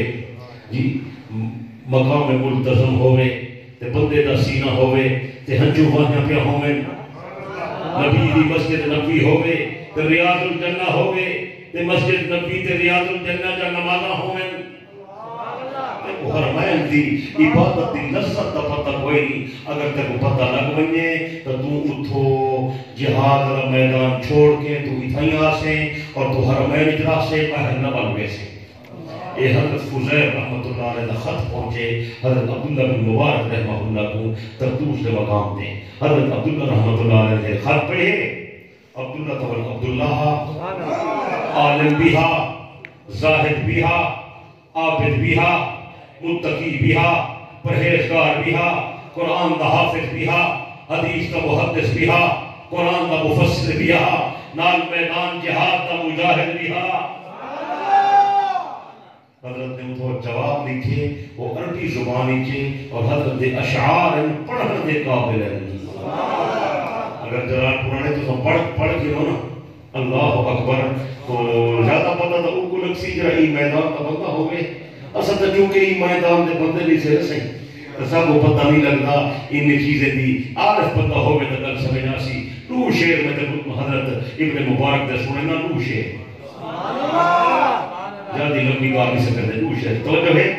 جی مقام ملتزم ہوئے تے بندے دا سینہ ہوئے تے ہنجو وہاں پہ ہوئے, نبی دی مسجد نبی ہوئے تے ریاض الجنہ ہوئے تے مسجد نبی تے ریاض الجنہ جا نمازہ ہوئے. حرمین دی عبادت دی لذت دا پتہ کوئی نہیں. اگر تک پتہ لگ بنے تو اتھو جہاد کا میدان چھوڑ کے تو اتھائی آسیں اور تو حرمین اجرا سے پہل نہ بلوے سے. یہ حضرت فضیل رحمت اللہ علیہ کا خط پہنچے حضرت عبداللہ بن مبارک رحمہ اللہ کو ترتوش کے مقام دے. حضرت عبداللہ رحمت اللہ علیہ کے خط پڑھے. عبداللہ تو عبداللہ عالم بھی ہا، زاہد بھی ہا، عابد بھی ہا، متقی بھی ہا، پرہیزگار بھی ہا، قرآن دا حافظ بھی ہا، حدیث دا محدث بھی ہا، قرآن دا مفسر بھی ہا، نال میدان جہاد دا مجاہد بھی ہا. حضرت نے وہ جواب لکھے وہ عربی زبانی کے اور حضرت دے اشعار پڑھنے دے قابل ہیں. اگر جلال پرانے تو پڑھ کے ہو نا اللہ اکبر تو زیادہ پتہ تھا ان کو لگسی جرا ای میدان کا بندہ ہو گئے. اصل تو کیونکہ ای میدان دے بندے بھی سے رسیں تو سب کو پتہ نہیں لگتا ان چیزیں دی عارف پتہ ہو گئے تو کل سمجھنا سی. نو شیر میں تو حضرت ابن مبارک دے سنے نا نو شیر جادی لمبی بات نہیں سکتے نو شیر توجہ ہے.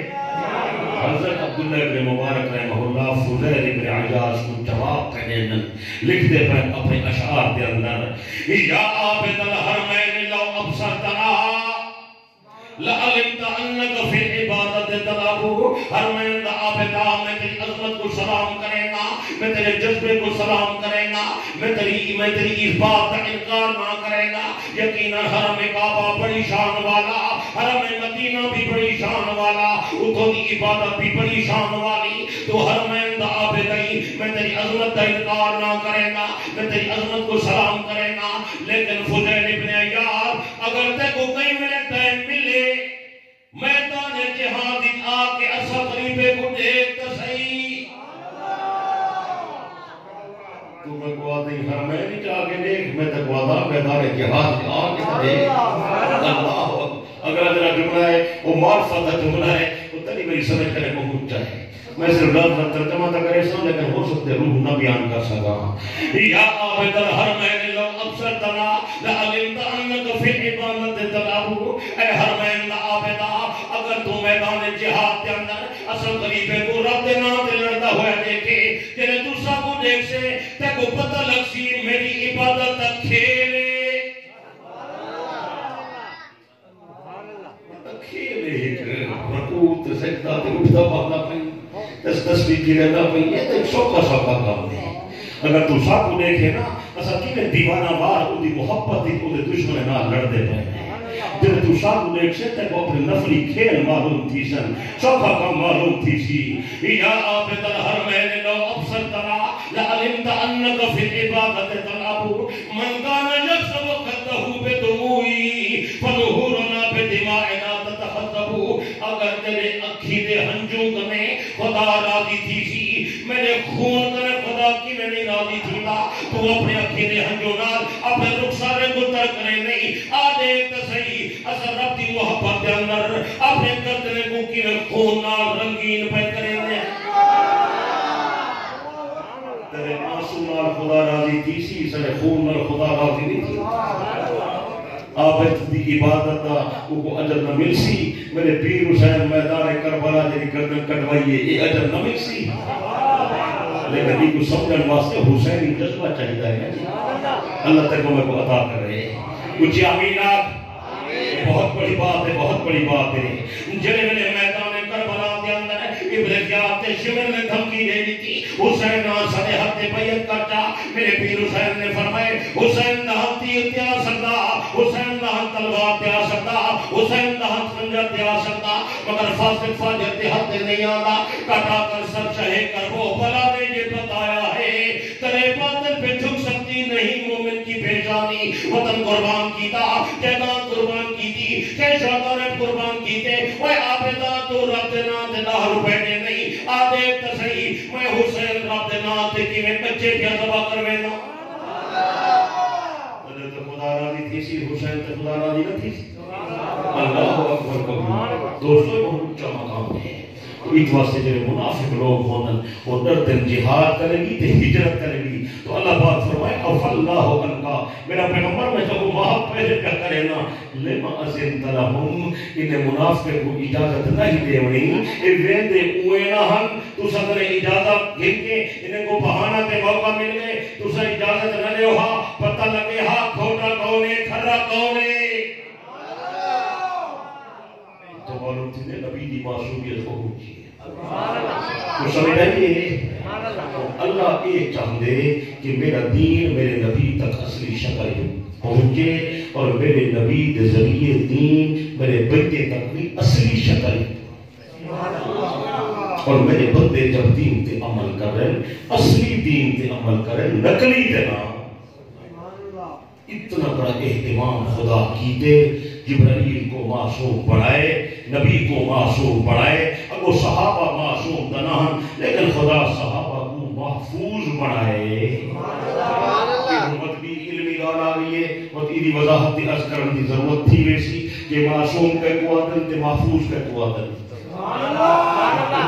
حضرت عبداللہ ابن مبارک رحمہ اللہ فضیل ابن عیاض کو جواب کہنے لکھتے پر اپنے اشعار کے اندر یا عابد الحرمین لو ابصرتنا لعلمت انک فی عبادت تلابو. حرمین دا عابدہ میں تیری عظمت کو سلام کریں گا، میں تیرے جذبے کو سلام کریں گا، میں تیری اس بات کا انکار نہ کریں گا. یقیناً حرم کعبہ بڑی شان والا، حرم مدینہ بھی بڑی شان والا، اتھوں دی عبادت بھی بڑی شان والی. تو حرمین دا عابدائی میں تیری عظمت کا انکار نہ کریں گا، میں تیری عظمت کو سلام کریں گا. لیکن فضیل ابن عیاض اگر تے کو کئی ملے ٹائم ملے میدان جہاد آ کے اصل غریبے کو دیکھ تو صحیح. تو میں کو آدھی حرمین ہی جا کے دیکھ، میں تک وعدہ میدان جہاد آ کے دیکھ. اللہ اگر ادھر جملہ ہے وہ معرفت ہے جملہ ہے وہ تری میری سمجھ کرے محمود چاہے. میں صرف لفظ ترجمہ تک کرے سا لیکن ہو سکتے روح نہ بیان کر سکا. یا عابد الحرمین لو ابصرتنا لعلمت انک فی عبادت تلعب. اے حرمین دا عابدہ اگر تو میدان جہاد کے اندر اصل غریبے کو رب دے نام دے لڑتا ہوا دیکھے جنہیں دوسرا کو دیکھ سے تے کو پتہ لگ سی میری عبادت تک کھیلے رکوع سجدہ تے اٹھتا پاتا پئی تسبیح کی رہتا پئی. یہ تو ایک سوکھا کام ہے. اگر تو سب کو دیکھے نا اصل کی دیوانہ وار وہ دی محبت دی وہ دشمن نہ لڑتے پئے. جب تو سب کو دیکھ سے تے کو اپنے نفلی کھیل معلوم تھی سن، سوکھا کام معلوم تھی سی. یا عابد الحرمین لو ابصرتنا لعلمت انک فی عبادت تلعب. من کان یکسب خدہ بدموعی فنہورنا بدماعنا تتخذب. اگر تیرے اکھی دے ہنجوں کنے خدا راضی تھی سی، میرے خون کنے خدا کی میں نہیں راضی تھی تا تو اپنے اکھی دے ہنجوں نال اپنے رخسارے کو تر کرے نہیں. آدھے تصحیح اصل رب دی محبت دے اندر اپنے گردنے کو کی میں خون نال رنگین پہ کرے نہیں. تیرے آنسو نال خدا راضی تھی سی، سنے خون نال خدا راضی نہیں تھی. عابد دی عبادت دا کو اجر نہ مل سی. میرے پیر حسین میدان کربلا جی گردن کٹوائیے یہ اجر نہ مل سی. لیکن یہ کو سمجھن واسطے حسینی جذبہ چاہیے ہے. اللہ تک میں کو عطا کر رہے ہیں. کچھ آمین آپ. بہت بڑی بات ہے، بہت بڑی بات ہے. جنہیں میں میدان کربلا کے اندر ابن زیاد تے شمر نے دھمکی دے دی تھی حسین سارے ہاتھ بیعت کرتا. میرے پیر حسین نے فرمائے حسین نہ تیر تے آ سکتا، حسین نہ تلوار تے آ سکتا، حسین نہ خنجر تے آ سکتا، مگر فاسق فاجر تے ہاتھ نہیں آتا. کٹا کر سر چاہے کر وہ بلا نے یہ بتایا ہے تیرے باطل پہ جھک سکتی نہیں مومن کی پیشانی. وطن قربان کیتا، جیداد قربان کی تھی، شہدان قربان کیتے. وہ عابدہ تو رب دینا دے 10 روپے نے نہیں. آدھے تصحیح میں حسین رب دینا دے کی میں بچے کیا ذبح کروے نا. حضرت خدا راضی تھی سی، حسین تے خدا راضی نہ تھی سی. اللہ اکبر کبھی. دوستو بہت اونچا مقام ہے. اس واسطے جو منافق لوگ ہونا وہ ڈرتے جہاد کرے گی تے ہجرت کرے گی تو اللہ پاک فرمائے اف اللہ عنکا. میرا پیغمبر میں جب وہاں پہلے کیا کرے نا لما اذنت لهم انہیں منافق کو اجازت نہیں دیونی. اے ویندے اوے نہ ہن تو سدر اجازت گھن کے انہیں کو بہانہ تے موقع مل گئے تو سا اجازت نہ لے ہا پتہ لگے ہا کھوٹا کونے کھرا کونے تو معلوم تھی اللہ یہ چاہتے کہ میرا دین میرے نبی تک اصلی شکل پہنچے اور میرے نبی کے ذریعے دین میرے بندے تک بھی اصلی شکل اور میرے بندے جب دین تے عمل کریں اصلی دین تے عمل کریں نقلی دینا اتنا بڑا اہتمام خدا کیتے جبرائیل کو معصوم بنائے نبی کو معصوم بنائے اگو صحابہ معصوم دناہن لیکن خدا صحابہ کو محفوظ بنائے حکمت بھی علمی گال آ رہی ہے اور ایدی وضاحت دی عرض کرنے دی ضرورت تھی ویسی کہ معصوم کا قواتن تے محفوظ کا قواتن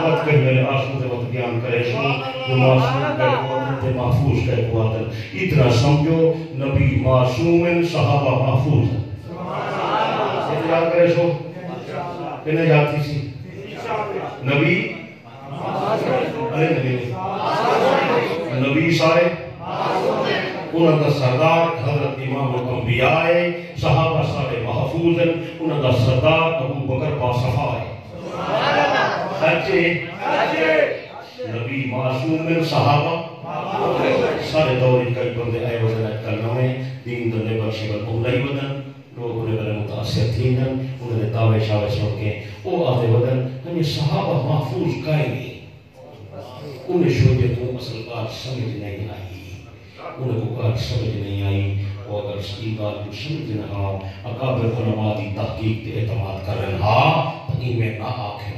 وقت کہ میرے آسوں سے وقت بیان کرے شو جو معصوم کا قواتن تے محفوظ کا قواتن اتنا سمجھو نبی معصوم صحابہ محفوظ یاد کرے شو کہنے جاتی سی نبی نبی سارے انہوں کا سردار حضرت امام الانبیاء ہے صحابہ سارے محفوظ ہیں انہوں کا سردار ابو بکر باصفا ہے سچے نبی معصوم ہیں صحابہ سارے دوری کئی بندے آئے وزن کرنا میں دین دنے بخشی بل املائی بدن لوگ انہیں بلے متاثر تھیں انہوں نے دعوے شاوے سن کے او آتے بدن ہمیں صحابہ محفوظ کائے نہیں انہیں شوجے تو اصل بات سمجھ نہیں آئی انہیں کو بات سمجھ نہیں آئی اور اگر اس کی بات کو سمجھ نہ اکابر علماء دی تحقیق تے اعتماد کر رہا تو ان میں نہ آکھیں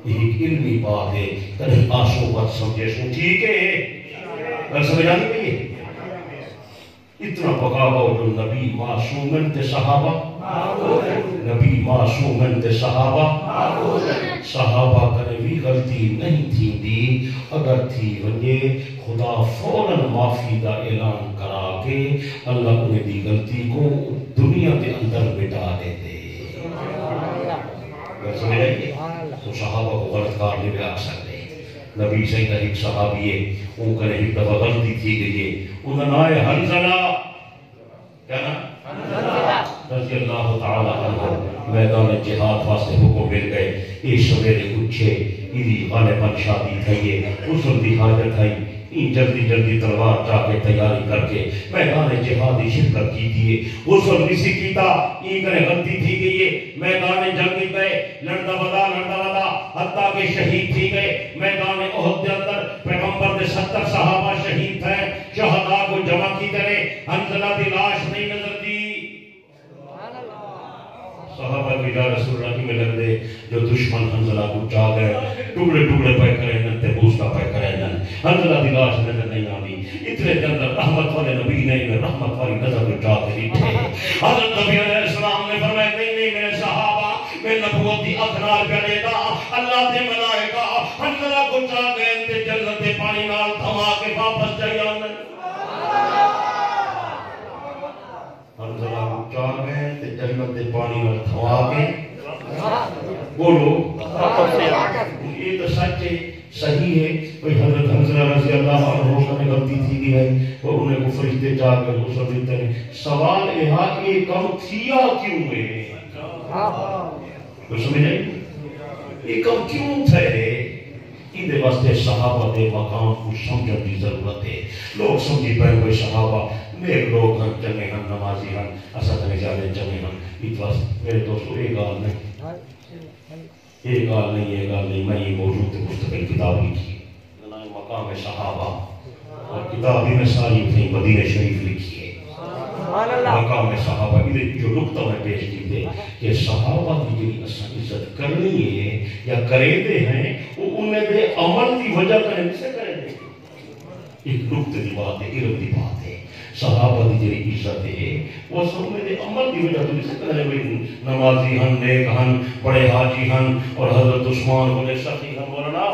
یہ ایک علمی بات ہے کہیں آسو بات سمجھے سو ٹھیک ہے اگر سمجھ آنی نہیں ہے اتنا پکاوا جو نبی معصومن تے صحابہ نبی معصومن تے صحابہ صحابہ کرے بھی غلطی نہیں تھی دی اگر تھی ونجے خدا فوراً معافی دا اعلان کرا کے اللہ انہیں دی غلطی کو دنیا کے اندر مٹا دیتے اگر سمجھ آئیے تو صحابہ کو غلط کار نہیں آ سکتے نبی سیدہ ایک صحابی ہے ان کا ایک دفعہ غلطی تھی گئی ہے انہوں نے آئے حنزلہ کیا نا رضی اللہ تعالیٰ عنہ میدان جہاد واسطے حکم مل گئے ایک سویرے اچھے ایدی غالباً شادی تھائیے اس وقت دی حاجت تھائی این جلدی جلدی تلوار جا کے تیاری کر کے میدان جہادی شرکت کی دیئے اس وقت اسی کیتا این کرے غلطی تھی گئی ہے میدان جنگی پہ لڑتا ودا حتیٰ کہ شہید تھی گئے میدان احد کے اندر پیغمبر دے 70 صحابہ شہید تھے شہداء کو جمع کی کرے حنزلہ دی لاش نہیں نظر دی صحابہ کی جا رسول اللہ کی میں لگ دے جو دشمن حنزلہ کو چاہ گئے ٹکڑے ٹکڑے پہ کرے نن تے بوستا پہ کرے نن حنزلہ دی لاش نظر نہیں آنی اتنے کے اندر رحمت والے نبی نے رحمت والی نظر کو چاہ کے اٹھے حضرت نبی علیہ السلام نے فرمایا نہیں میرے صحابہ میں نبوت دی اخنال کرے گا اللہ دے ملائکہ حنزلہ کو چاہ گئے تے جنت دے پانی نال تھما کے واپس جائے آنے حنزلہ کو چاہ گئے تے جنت دے پانی نال تھما کے بولو یہ تو سچ ہے صحیح ہے کوئی حضرت حنزلہ رضی اللہ عنہ نے غلطی تھی گئی ہے اور انہیں کو فرشتے جا کر اس وقت سوال یہ کم کیا کیوں ہے تو سمجھیں یہ کم کیوں تھے اندے واسطے صحابہ دے مقام کو سمجھن کی ضرورت ہے لوگ سمجھی پہن کوئی صحابہ نیک لوگ ہن چنگے ہن نمازی ہن اسد نے زیادہ چنگے ہن اس واسطے میرے دوستو ایک گال نہیں میں یہ موجود مستقل کتاب لکھی مقام صحابہ اور کتاب میں ساری تھی مدینہ شریف لکھی ہے مقام صحابہ جو نقطہ میں پیش کی تھے کہ صحابہ کی جنہی عزت کرنی ہے یا کرے دے ہیں وہ انہیں دے عمل کی وجہ کرنے سے کرے دے ایک نقطہ دی بات ہے علم دی بات ہے صحابہ دی جنہی عزت ہے وہ سب میں دے عمل کی وجہ کرنے سے کرنے دے نمازی ہن نیک ہن بڑے حاجی ہن اور حضرت عثمان بولے سخی ہن مولانا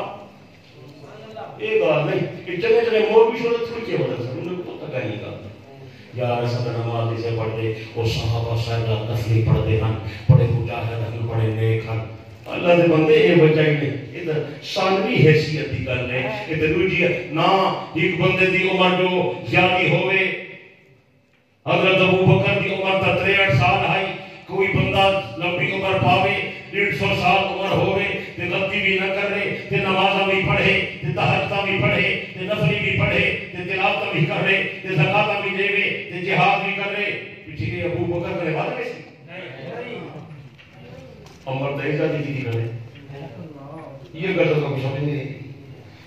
ایک بات نہیں کہ چلے چلے مور بھی شہدت تھوڑی کیا ہوتا ہے انہیں کو تکا نہیں کہا یا ایسا نماز سے پڑھتے اور صحابہ صاحبہ نفلی پڑھتے ہن بڑے مجاہد ہن بڑے نیک ہن اللہ دے بندے یہ وجہ ہی نہیں ادھر ثانوی حیثیت دی کر لیں ادھر روجی نہ ایک بندے دی عمر جو زیادی ہوئے حضرت ابو بکر دی عمر تا 63 سال آئی کوئی بندہ لمبی عمر پاوے 150 سال عمر ہو گئے تے غلطی بھی نہ کر رہے تے نمازاں بھی پڑھے تے تہجداں بھی پڑھے تے نفلی بھی پڑھے تے تلاوتاں بھی کر رہے تے زکاتاں بھی دے رہے تے جہاد بھی کر رہے پیچھے ابو بکر کرے بات ہے عمر تے اجازت دی کرے یہ گل تو سمجھ نہیں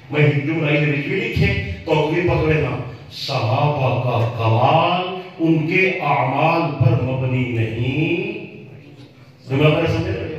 میں ہندو رائی دے وچ لکھے تو بھی پکڑے نا صحابہ کا کمال ان کے اعمال پر مبنی نہیں سمجھ رہے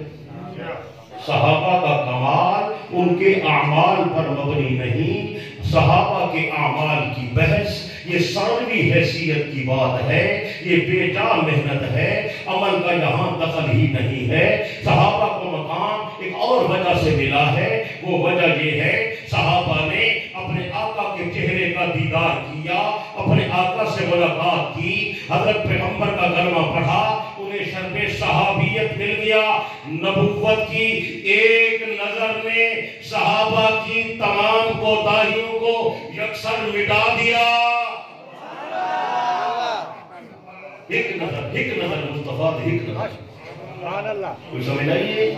صحابہ کا کمال ان کے اعمال پر مبنی نہیں صحابہ کے اعمال کی بحث یہ ثانوی حیثیت کی بات ہے یہ بے جا محنت ہے عمل کا یہاں دخل ہی نہیں ہے صحابہ کو مقام ایک اور وجہ سے ملا ہے وہ وجہ یہ ہے صحابہ نے اپنے آقا کے چہرے کا دیدار کیا اپنے آقا سے ملاقات کی حضرت پیغمبر کا کلمہ پڑھا انہیں شرف صحابیت مل گیا نبوت کی ایک نظر نے صحابہ کی تمام کوتاہیوں کو یکسر مٹا دیا ایک نظر مصطفیٰ ایک نظر کوئی سمجھ آئیے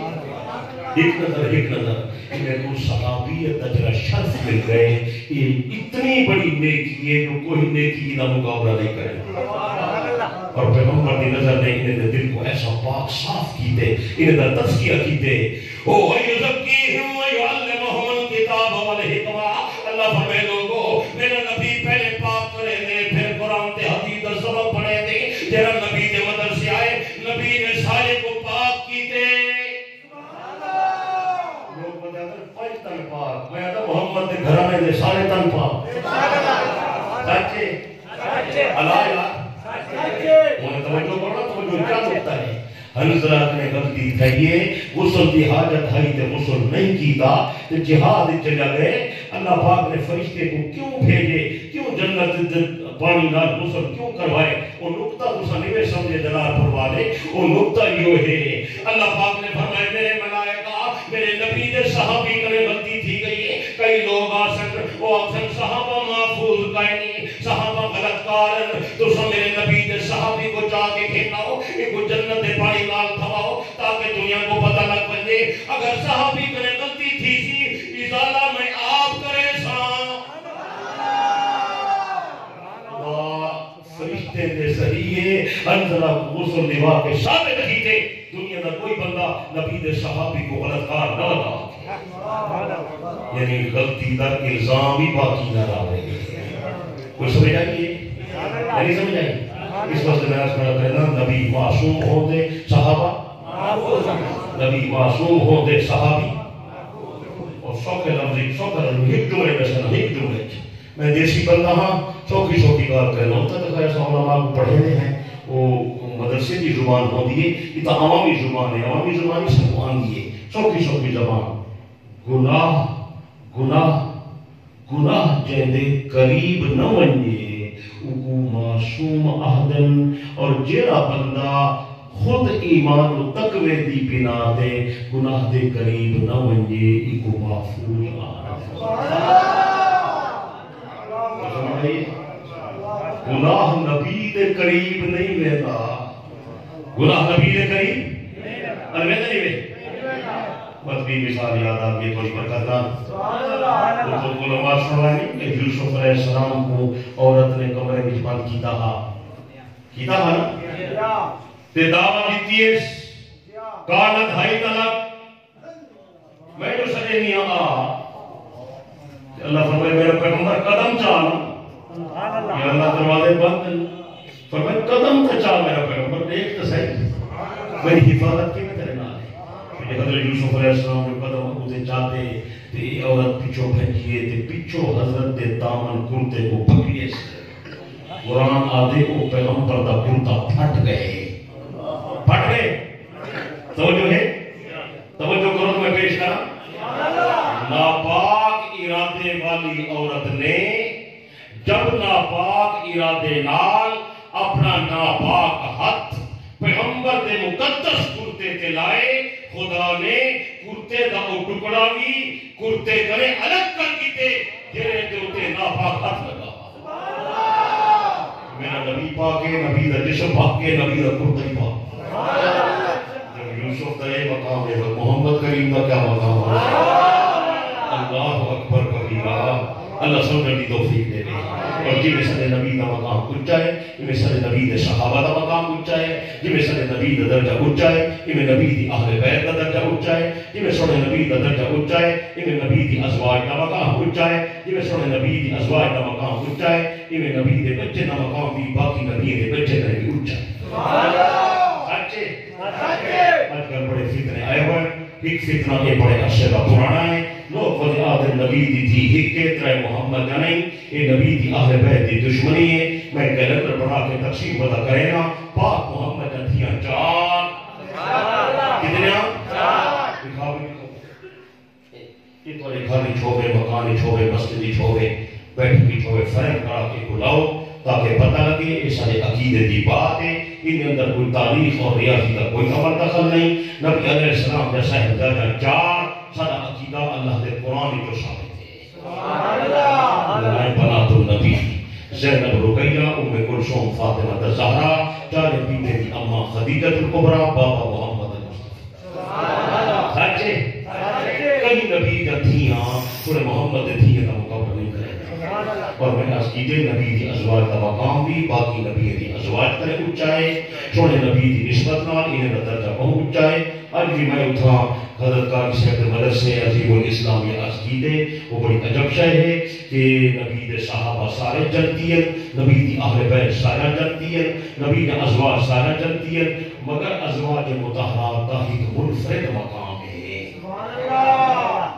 ایک نظر انہیں کو صحابیت اجرا شرف مل گئے یہ اتنی بڑی نیکی ہے جو کوئی نیکی کا مقابلہ نہیں کرے اور پیغمبر کی نظر نے انہیں دل کو ایسا پاک صاف کیتے انہیں تزکیہ کیتے او وَيُزَكِّيهِمْ وَيُعَلِّمُهُمُ الْكِتَابَ وَالْحِکْمَةَ اللہ فرمائے لوگو میرا نبی پہلے پاک کرے دے پھر قرآن تے حدیث دا سبق پڑھے دے جیرا نبی دے مدرسے آئے نبی نے سارے کو پاک کیتے لوگ بتا دیں پانچ تن پاک میں آدھا محمد دے گھرانے دے سارے تن پاک سچے اللہ یار انہیں توجہ کرنا توجہ کیا ہوتا ہے حضرات نے غلطی کہیے غسل کی حاجت ہے تے غسل نہیں کیتا تے جہاد چلا گئے اللہ پاک نے فرشتے کو کیوں بھیجے کیوں جنت پانی نال غسل کیوں کروائے وہ نقطہ تسا نہیں سمجھے جلال پروالے وہ نقطہ یہ ہے اللہ پاک نے فرمایا میرے ملائکہ میرے نبی دے صحابی کرے غلطی تھی گئی ہے کئی لوگ آ سکتے وہ اکثر صحابہ محفوظ کائنی صحابہ غلط کارن تو سا میرے نبی دے صحابی کو جا کے پھینکاؤ ایک کو جنت دے پانی نال تھواؤ تاکہ دنیا کو پتہ لگ بجے اگر صحابی کرے غلطی تھی سی ازالہ میں آپ کرے سا فرشتے دے صحیح انزلہ غسل نوا کے ثابت کیتے دنیا دا کوئی بندہ نبی دے صحابی کو غلط کار نہ لگا یعنی غلطی دا الزام ہی باقی نہ رہے کوئی سمجھ آئیے یعنی سمجھ آئیے اس وقت میں اس میں کہنا نبی معصوم ہوتے صحابہ نبی معصوم ہوتے صحابی اور سوکھے لفظی سوکھے لفظی ایک جمعے میں سنا ایک جمعے میں دیسی بندہ ہاں چوکی چوکی بات کرنا ہوتا ہے ایسا علماء کو پڑھے ہیں وہ مدرسے کی زبان ہوتی ہے یہ تو عوامی زبان ہے عوامی زبان ہی سب آنگی ہے چوکی چوکی زبان گناہ گناہ گناہ جہدے قریب نہ ونجے اکو معصوم اہدن اور جیرا بندہ خود ایمان و تقوی دی بنا دے گناہ دے قریب نہ ونجے اکو محفوظ گناہ نبی دے قریب نہیں لیتا گناہ نبی دے قریب الویدہ نہیں لیتا بس بھی مثال یاد آگے کوئی برکتہ تو علماء سنوائیں کہ یوسف علیہ السلام کو عورت نے کمرے میں بند کیتا نا تے دعویٰ دیتی ہے کانت ہائی طلب میں جو سجے نہیں اللہ فرمائے میرا پیغمبر قدم چاہنا یا اللہ دروازے بند فرمائے قدم تو چاہ میرا پیغمبر دیکھ تو صحیح میری حفاظت کی میں تیرے نال ہے حضرت یوسف علیہ السلام نے قدم اسے چاہتے تے عورت پچھو پھینکیے تے پچھو حضرت دے دامن کرتے کو پکڑیے سے قرآن آدھے کو پیغمبر دا کرتا پھٹ گئے توجہ ہے توجہ کرو تو میں پیش کرا ناپاک ارادے والی عورت نے جب ناپاک ارادے نال اپنا ناپاک ہاتھ پیغمبر دے مقدس کرتے تے لائے خدا نے کرتے دا او ٹکڑا بھی کرتے کرے الگ کر کیتے جرے دوتے ناپاک ہاتھ لگا میرا نبی پاک ہے نبی دا جسم پاک ہے نبی دا کرتا ہی پاک یوسف دا یہ مقام ہے محمد کریم دا کیا مقام ہے اللہ اکبر کبیرہ اللہ سمجھنے کی توفیق دے دے اور جی میں سارے نبی دا مقام اونچا ہے جی میں سارے نبی دے صحابہ دا مقام اونچا ہے جی میں سارے نبی دا درجہ اونچا ہے جی میں نبی دی اہل بیت دا درجہ اونچا ہے جی میں سارے نبی دا درجہ اونچا ہے جی میں نبی دی ازواج دا مقام اونچا ہے جی میں سارے نبی دی ازواج دا مقام اونچا ہے جی میں نبی دے بچے دا مقام بھی باقی نبی دے بچے دا بھی اونچا ہے سچے آج کل بڑے فتنے آئے ہوئے ایک فتنہ یہ بڑے عرصے کا پرانا ہے لوگ وضعات نبی دی تھی ایک کے طرح محمد کا نہیں یہ نبی دی اہل بیت دی دشمنی ہے میں کیلنڈر بنا کے تقسیم پتہ کرے نا پاک محمد کا تھیاں چار کتنے چار دکھاؤ یہ تو ایک گھر چھوڑے مکانی چھوڑے مسجدی چھوڑے بیٹھ کی چھوڑے فرق کرا کے بلاؤ تاکہ پتہ لگے یہ سارے عقیدے دی بات ہے ان اندر کوئی تاریخ اور ریاضی کا کوئی عمل دخل نہیں نبی علیہ السلام جیسا ہے درجہ چار سارا عقیدہ اللہ دے قرآن جو ثابت ہے سبحان اللہ بنات النبی زینب رقیہ ام کلثوم فاطمہ الزہرا چارے بیوے دی اماں خدیجہ الکبریٰ بابا محمد المصطفی سبحان اللہ سچے کئی نبی کا تھیاں پورے محمد دے تھیاں کا مقابلہ نہیں کرے اور میں اس کیجئے نبی دی ازواج کا مقام بھی باقی نبی دی ازواج کرے اونچا ہے چھوڑے نبی دی نسبت نال انہیں کا درجہ بہت اونچا ہے آج بھی میں اتھا حضرت قاری صاحب مدرس سے عظیم الاسلامی عرض کیتے وہ بڑی عجب شے ہے کہ نبی دے صحابہ سارے جنتی ہیں نبی دی اہل بیت سارے جنتی ہیں نبی دے ازواج سارے جنتی ہیں مگر ازواج مطہرات کا ایک منفرد مقام ہے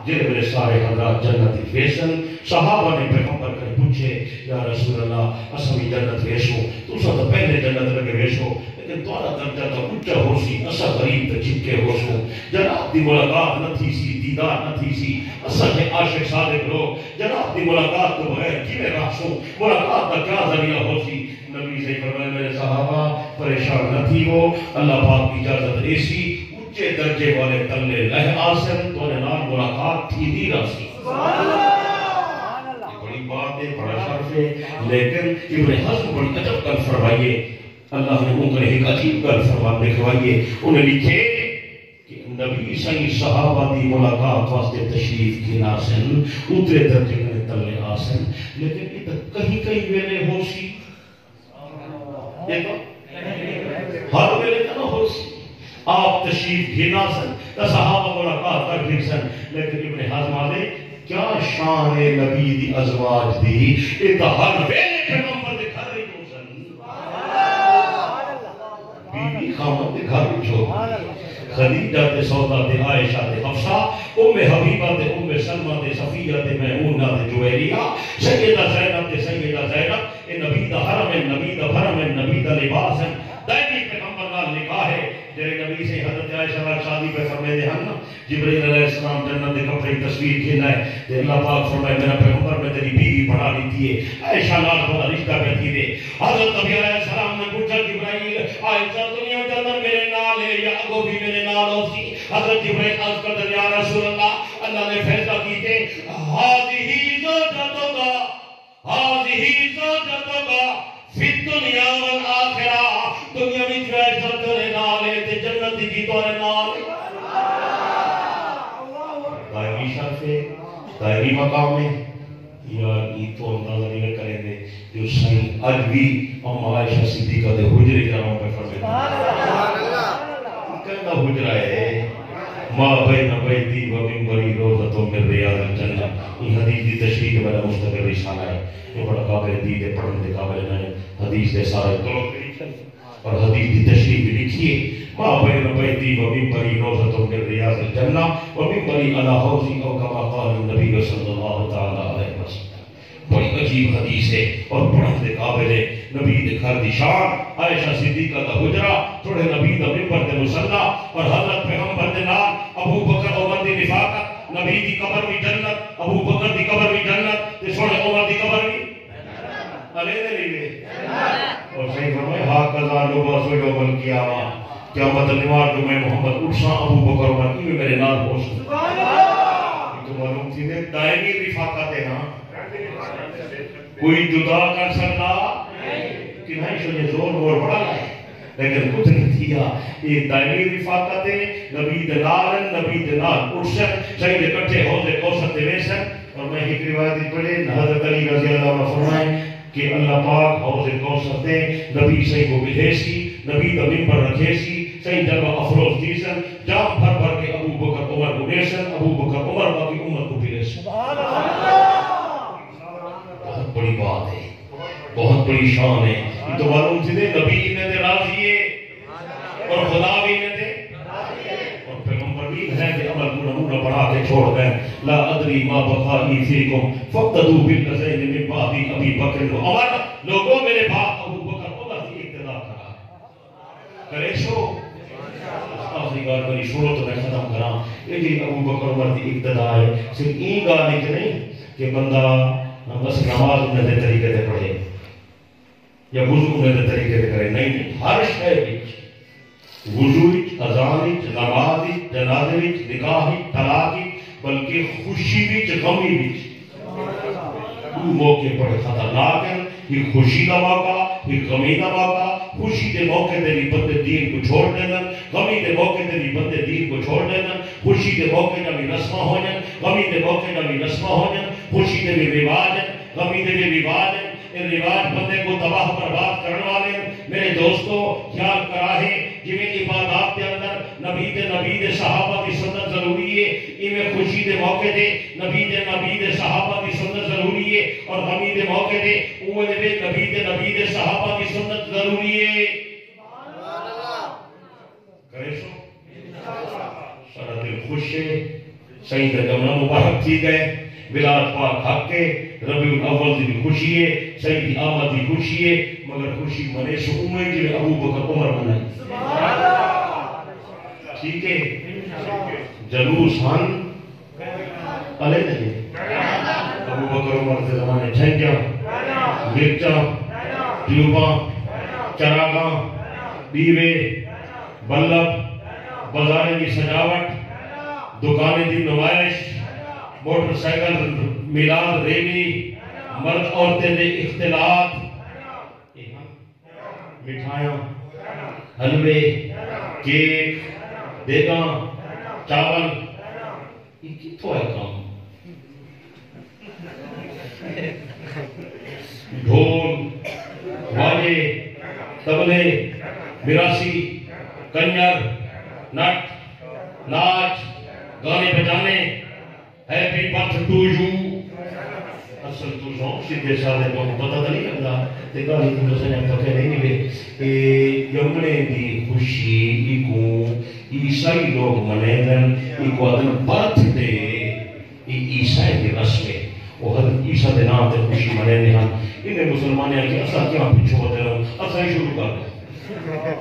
جن میں سارے حضرات جنت فیصل صحابہ نے پیغمبر کر پوچھے یا رسول اللہ اسمی جنت ویشو تو سا تو پہلے جنت لگے ویشو لیکن دوارا درجہ تو اونچا ہو سی اسا غریب تے چپکے ہو سو جناب دی ملاقات نہ تھی سی دیدار نہ تھی سی اسا کے عاشق صادق لوگ جناب دی ملاقات تو بغیر کیویں رہ سو ملاقات کا کیا ذریعہ ہو سی نبی سے فرمائے میرے صحابہ پریشان نہ تھی ہو اللہ پاک کی اجازت ایسی اونچے درجے والے تلے لہ آسن تو نال ملاقات تھی دی راسی بڑی بات ہے بڑا شرف ہے لیکن ابن حزم بڑی عجب کر فرمائیے اللہ نے انہیں ایک عجیب کر فرمان دکھوائیے انہیں لکھے کہ نبی صحیح صحابہ دی ملاقات واسطے تشریف کی ناسن اترے درجے کے تلے آسن لیکن یہ تو کہیں ویلے ہو سی ہر ویلے تو نہ ہو سی آپ تشریف کی ناسن تو صحابہ ملاقات کر بھی سن لیکن ابن حزم آدھے کیا شان نبی دی ازواج دی یہ تو ہر ویلے پیغمبر دے گھر ہی ہو سن بیوی خامد دے گھر ہی ہو خدیجہ تے سودا تے عائشہ تے حفصہ ام حبیبہ تے ام سلمہ تے صفیہ تے میمونہ تے جویریہ سیدہ زینب تے سیدہ زینب یہ نبی دا حرم ہے نبی دا بھرم ہے نبی دا لباس ہے دائمی پیغمبر نال نکاح ہے جرے نبی سے حضرت عائشہ رات شادی پہ فرمائے دے ہن جبرائیل علیہ السلام جنت دے کپڑے تصویر کھیلا ہے تے اللہ پاک فرمائے میرا پیغمبر میں تیری بیوی بڑھا لیتی ہے عائشہ نال تھوڑا رشتہ بیٹھی دے حضرت نبی علیہ السلام نے پوچھا جبرائیل عائشہ دنیا کے اندر میرے نال ہے یا اگو بھی میرے نال ہوتی حضرت جبرائیل عرض کرتے یا رسول اللہ نے فیصلہ کیتے ہذہ زوجتک فی الدنیا والآخرہ دنیا میں فیصلہ تیرے نال ہے تے جنت دی تیرے نال دائمی شرف ہے دائمی مقام ہے یا یہ تو اندازہ نہیں کریں گے جو صحیح آج بھی ام عائشہ صدیقہ دے حجرے کرام پہ فرمائے کہنا حجرہ ہے ما بین بیتی و منبری روزۃ من ریاض الجنہ یہ حدیث دی تشریح کے میرا مستقل رسالہ ہے یہ بڑا قابل دید ہے پڑھنے دے قابل نہیں حدیث دے سارے طرق لکھے اور حدیث دی تشریح بھی لکھیے ما بین بیتی و منبری روزۃ من ریاض الجنہ و منبری علی حوضی او کما قال النبی صلی اللہ تعالی علیہ وسلم بڑی عجیب حدیث ہے اور پڑھنے دے قابل ہے نبی دے گھر دی شان عائشہ صدیقہ دا حجرہ تھوڑے نبی دا منبر دے مصلی اور حضرت پیغمبر دے نال ابو بکر عمر دی رفاقت نبی دی قبر بھی جنت ابو بکر دی قبر بھی جنت تے تھوڑے عمر دی قبر بھی علیہ لیے اور صحیح فرمائے ہاکذا نبعث یوم القیامہ قیامت النوار جو میں محمد اٹھساں ابو بکر عمر کی میرے نال ہو سکتا یہ تو معلوم تھی دے دائمی رفاقت ہے نا کوئی جدا کر سکتا کہ نہیں سو یہ زور بڑا ہے لیکن کچھ نہیں کیا. یہ دائمی رفاقت ہے نبی دلال نبی دلال ارشد شہید اکٹھے حوض کوثر دے ویسن. اور میں ایک روایت پڑھے حضرت علی رضی اللہ عنہ فرمائے کہ اللہ پاک حوض کوثر دے نبی صحیح کو ملے سی نبی کا منبر رکھے سی صحیح جگہ افروز دیسن جام بھر بھر کے ابو بکر عمر کو دیسن ابو بکر عمر باقی امت کو بھی دیسن. بہت بڑی بات ہے بہت بڑی شان ہے. یہ تو معلوم تھی نبی نے دے راضی ہے اور خدا بھی نے دے اور پیغمبر بھی ہے کہ عمل کو نمونہ بڑھا کے چھوڑ گئے. لا ادری ما بقائی فیکم فاقتدوا بالذین من بعد ابی بکر و عمر. لوگوں میرے باپ ابو بکر عمر کی اقتدا کرا کرے شو آخری گار بری شروع تو میں ختم کرا. یہ ابو بکر عمر کی اقتدا ہے. صرف این گانے کے نہیں کہ بندہ بس نماز انہیں دے طریقے سے پڑھے یا وضو انہیں دے طریقے سے کرے. نہیں ہر شے وچ وضو وچ اذان وچ نماز وچ جنازے وچ نکاح وچ طلاق وچ بلکہ خوشی وچ غمی وچ موقع پر خطرناک ہے. یہ خوشی کا موقع یہ غمی کا موقع. خوشی کے موقع تے بھی بندے دین کو چھوڑ دینا غمی کے موقع تے بھی بندے دین کو چھوڑ دینا. خوشی کے موقع نہ بھی رسماں ہو جائیں غمی کے موقع نہ بھی رسماں ہو جائیں. خوشی کے بھی رواج ہیں غمی کے بھی رواج ہیں. یہ رواج بندے کو تباہ برباد کرنے والے ہیں. میرے دوستو خیال کرا ہے جویں عبادات کے اندر نبی دے صحابہ کی سنت ضروری ہے ایویں خوشی دے موقع تے نبی دے صحابہ کی سنت ضروری ہے اور غمی دے موقع تے اوے نبی دے صحابہ کی سنت ضروری ہے. سبحان اللہ کرے سو سارا دل خوش ہے. صحیح جملہ مبارک تھی گئے بلاد پاک حق کے ربیع الاول دی خوشی ہے صحیح دی آمد دی خوشی ہے مگر خوشی منے سو امیں جو ابو بکر عمر منائی. ٹھیک ہے جلوس ہن پلے نہیں ابو بکر عمر کے زمانے جھنجا مرچا ٹیوباں چراغاں دیوے بلب بازاریں کی سجاوٹ دکانیں دی نمائش موٹر سائیکل میلاد ریلی مرد عورتیں دے اختلاط مٹھائیاں حلوے کیک دیگاں چاول یہ کتوں ہے کام. ڈھول واجے تبلے مراسی کنجر نٹ ناچ گانے بجانے ہیپی برتھ ٹو یو. اصل تو شوق سیدھے سادے تو پتہ نہیں لگتا تے گالی تو سنے پتہ نہیں ملے کہ یمنے دی خوشی کو عیسائی لوگ منیدن ایک ادن برتھ ڈے عیسائی دی رسم ہے وہ حضرت عیسیٰ دے نام تے خوشی منیندے ہیں. انہیں مسلمانوں کہ اسا کیا پیچھے ہوتے رہو اسا ہی شروع کر دیں.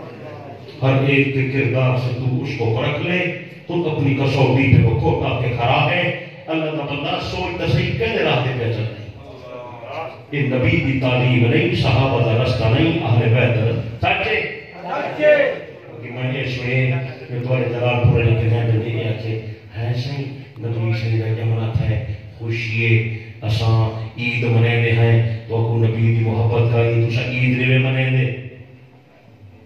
ہر ایک کے کردار سے تو اس کو پرکھ لے خود اپنی کسوٹی پہ وہ کھوٹا کے کھڑا ہے. اللہ کا بندہ سوچتا صحیح کہنے راتے پہ چلتے یہ نبی دی تعلیم نہیں صحابہ دا رستہ نہیں اہل بیت سچے کہ میں یہ سنے کہ تمہارے جلال پورے لکھے ہیں جو یہ آکھے ہے صحیح نبی صحیح کا جمعات ہے خوشیے اساں عید منیندے ہیں تو کو نبی دی محبت کا عید اسا عید ریوے منیندے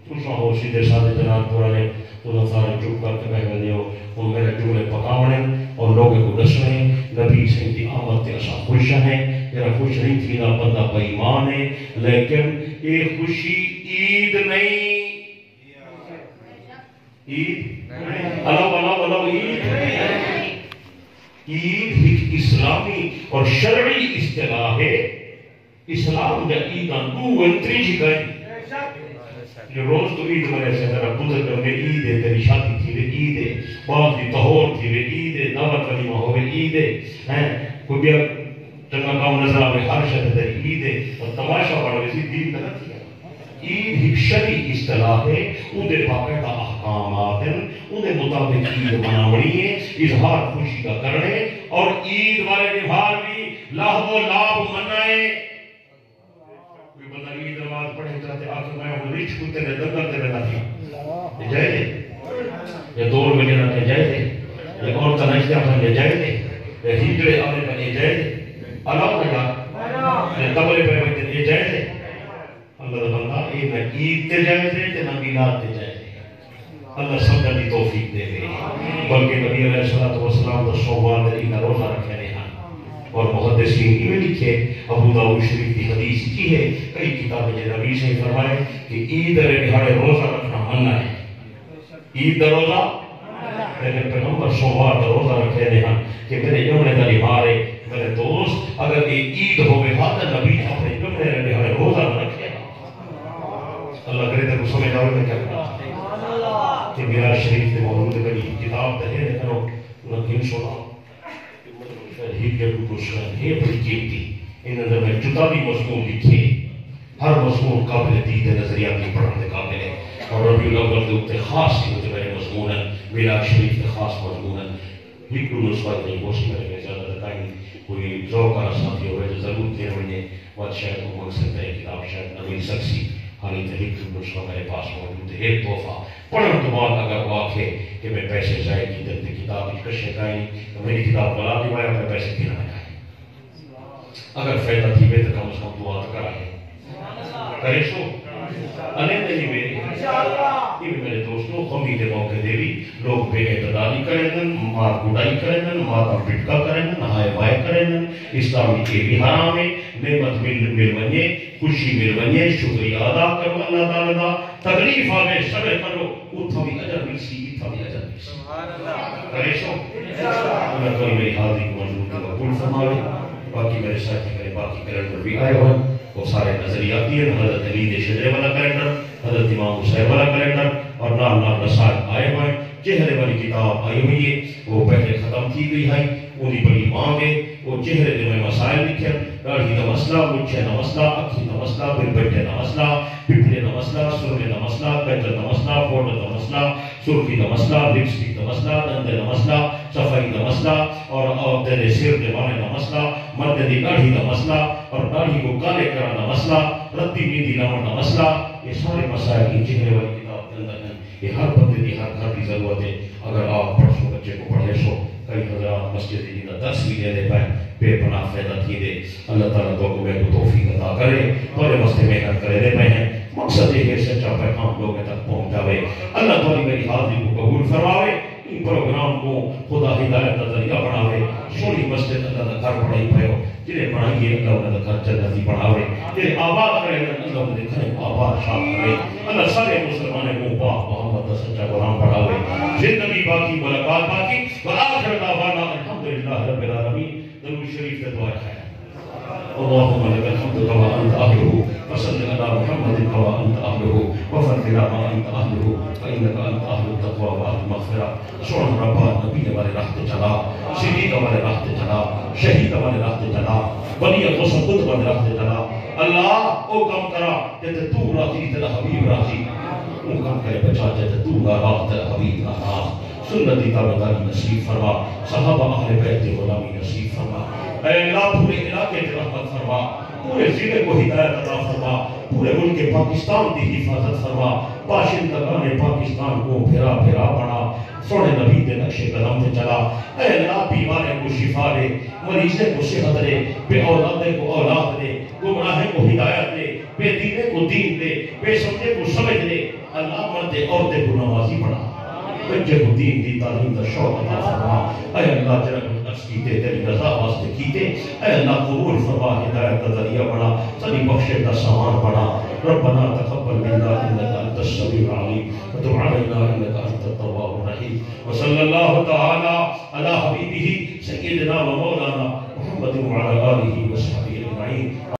تسا ہو سیدھے سادے جلال پورے تو سارے چپ کر کے بیٹھ گئے ہو اور میرے جملے پکاونے اور لوگوں کو دسنے نبی سے دی آمد تے اسا خوش ہیں. تیرا خوش نہیں تھی نا بندہ بے ایمان ہے لیکن یہ خوشی عید نہیں عید اللہ عید ایک اسلامی اور شرعی اصطلاح ہے. اسلام جا عیدان دو انتری جی گئے یہ روز تو عید مرے سے ذرا بزرگ میں عید ہے تیری شادی تھی وہ عید ہے بعض کی طہور تھی وہ عید ہے دعوت ولیمہ ہوئے عید ہے کوئی بھی چنگا کام نظر آوے ہر شد تیری عید ہے اور تماشا پڑھوے سی دین کا نتیجہ. عید ایک شرعی اصطلاح ہے اودے باقاعدہ احکامات ہیں اودے مطابق عید مناوڑی ہے اظہار خوشی کا کرنے اور عید والے تہوار بھی لاہو و لاب منائے. کوئی بندہ عید نماز پڑھے چاہتے آخر میں وہ رچ کتے نے دنگل تے رہنا تھا یہ جائے دے یہ دور وغیرہ کے جائے دے یہ عورتہ نشتے اپنے یہ جائے دے یہ ہجرے آنے پر یہ جائے دے اللہ کا یہ تبلے پہ بیٹھے یہ جائے دے اللہ دا بندہ اے نہ عید تے جائز ہے تے نہ میلاد تے جائز ہے، اللہ سمجھن دی توفیق دے دے، بلکہ نبی علیہ الصلوۃ والسلام دا سوال دے نہ روزہ رکھے نے ہیں، اور محدثین یہ لکھے ابو داؤد شریف کی حدیث کی ہے، کئی کتابیں جو نبی سے فرمائے کہ عید دے دہاڑے روزہ رکھنا منع ہے، عید دا روزہ میرے پیغمبر سوموار دا روزہ رکھے نے ہیں کہ میرے جمعے دا نہارے میرے دوست اگر یہ عید ہوئے ہاں تو نبی اپنے جمعے دا نہارے روزہ نہ رکھے اللہ کرے تو سمجھ آؤ میں کیا کرنا کہ میرا شریف سے موجود کری کتاب دہے نے کرو انہوں نے سنا ہی کے دوسرا یہ بڑی قیمتی ان اندر میں جدا بھی مضمون لکھے، ہر مضمون قابل دید نظریاتی پڑھنے قابل ہے، اور ربیع الاول کے اوپر خاص جو میرے مضمون ہیں میرا شریف کے خاص مضمون ہیں، ایک دو نسخہ نہیں وہ سی میرے زیادہ دکھائیں کوئی ذوق کا ساتھی ہوئے جو ضرور دے ہوئے وہ شاید وہ مقصد ہے کتاب شاید نہ مل سکسی، حالی تحریک دو نسخہ میرے پاس موجود ہے، ایک تحفہ پڑھنے کے بعد اگر واقع ہے کہ میں پیسے ضائع کی دے کتاب کی کشے کہیں تو میری کتاب بلا دی میں اپنے پیسے دینا ہے، اگر فائدہ تھی بے تو کم از کم دعا کرا ہے کرے سو انہیں نہیں میرے یہ میرے دوستوں قومی کے موقع دے بھی لوگ بے اعتدالی کریں دن، مار گڈائی کریں دن، ماتا پٹکا کریں دن، ہائے بائے کریں دن، اسلامی کے بھی حرام ہے، نعمت مل ونجے، خوشی مل ونجے، شکریہ ادا کرو اللہ تعالیٰ دا، تکلیف آوے صبر کرو، اتھا بھی اجر ملسی، اتھا بھی اجر ملسی کرے سو اللہ تعالیٰ میری حاضری کو منظور کے قبول فرماوے، باقی میرے ساتھی کرے باقی کیلنڈر بھی آئے ہوئے وہ سارے نظریاتی ہیں، حضرت علی شجرے والا کیلنڈر، حضرت امام حسین والا کیلنڈر اور نال نال رسائل آئے ہوئے، چہرے والی کتاب آئی ہوئی ہے وہ پہلے ختم کی گئی ہے، انہی بڑی مانگ ہے، وہ چہرے دے میں مسائل لکھے، داڑھی دا مسئلہ، مچھے دا مسئلہ، اکھی دا مسئلہ، پھر بیٹے دا مسئلہ، پپڑے دا مسئلہ، سرمے دا مسئلہ، کجر دا مسئلہ، پوڈر دا مسئلہ، سرخی دا مسئلہ، لپسٹک دا مسئلہ، دندے دا مسئلہ، صفائی دا مسئلہ اور عورتیں دے سر دے بانے دا مسئلہ، مرد دی داڑھی دا مسئلہ اور داڑھی کو کالے کرنا دا مسئلہ، ردی میندی لاؤن دا مسئلہ، یہ سارے مسائل کی چہرے والی کتاب کے اندر ہیں، یہ ہر بندے کی ہر گھر کی ضرورت ہے، اگر آپ پڑھو بچے کو پڑھے سو کئی حضرات مسجد جنہ درس بھی دے دے پائیں بے پناہ فیضہ تھی دے، اللہ تعالیٰ تو میں کو توفیق عطا کرے، بڑے مسئلے محنت کرے دے پائیں ہیں، مقصد یہ ہے سچا پیغام لوگوں تک پہنچ جاوے، اللہ تعالیٰ میری حاضری کو قبول فرماوے، ان پروگرام کو خدا ہدایت کا ذریعہ بناوے، سونی مسجد اللہ کا گھر پڑھائی پہو، جنہیں پڑھائیے اللہ انہیں گھر جنتی بناوے، جنہیں آباد کرے اللہ انہیں گھر آباد شاد کرے، اللہ سارے مسلمانے کو پاک محمد سچا غلام پڑھاوے، زندگی باقی ملاقات باقی، وآخر دعوانا الحمدللہ رب العالمین، درود شریف سے دعا ہے اللهم لك الحمد كما انت اهله وصل على محمد كما انت اهله وفضل ما انت اهله فانك انت اهل التقوى واهل المغفرة سبحان ربا نبی والے راہ چلا، صدیق والے راہ چلا، شہید والے راہ چلا، ولی غصب والے راہ چلا، اللہ او کام کرا جتے تو راضی تیرا حبیب راضی، او کام کرے بچا جتے تو ناراض تیرا حبیب ناراض، سنتی تابعداری نصیب فرما، صحابہ اہل بیت غلامی نصیب فرما، اے اللہ پورے علاقے کی رحمت فرما، پورے ضلع کو ہدایت عطا فرما، پورے ملک پاکستان کی حفاظت فرما، باشندگان پاکستان کو پھرا پھرا بنا، سونے نبی دے نقش قدم سے چلا، اے اللہ بیمارے کو شفا دے، مریضے کو صحت دے، بے اولادے کو اولاد دے، گمراہے کو ہدایت دے، بے دینے کو دین دے، بے سمجھے کو سمجھ دے، اللہ مردے عورتیں کو نمازی بنا، بچے کو دین دی تعلیم دا شوق عطا فرما، اے اللہ جنب کیتے تیری رضا واسطے کیتے، اے اللہ قبول فرما، ہدایت کا ذریعہ بنا، سبھی بخشے کا سامان بنا، ربنا تقبل منا انك انت السميع العليم وتب علينا انك انت التواب الرحيم وصلى الله تعالى على حبيبه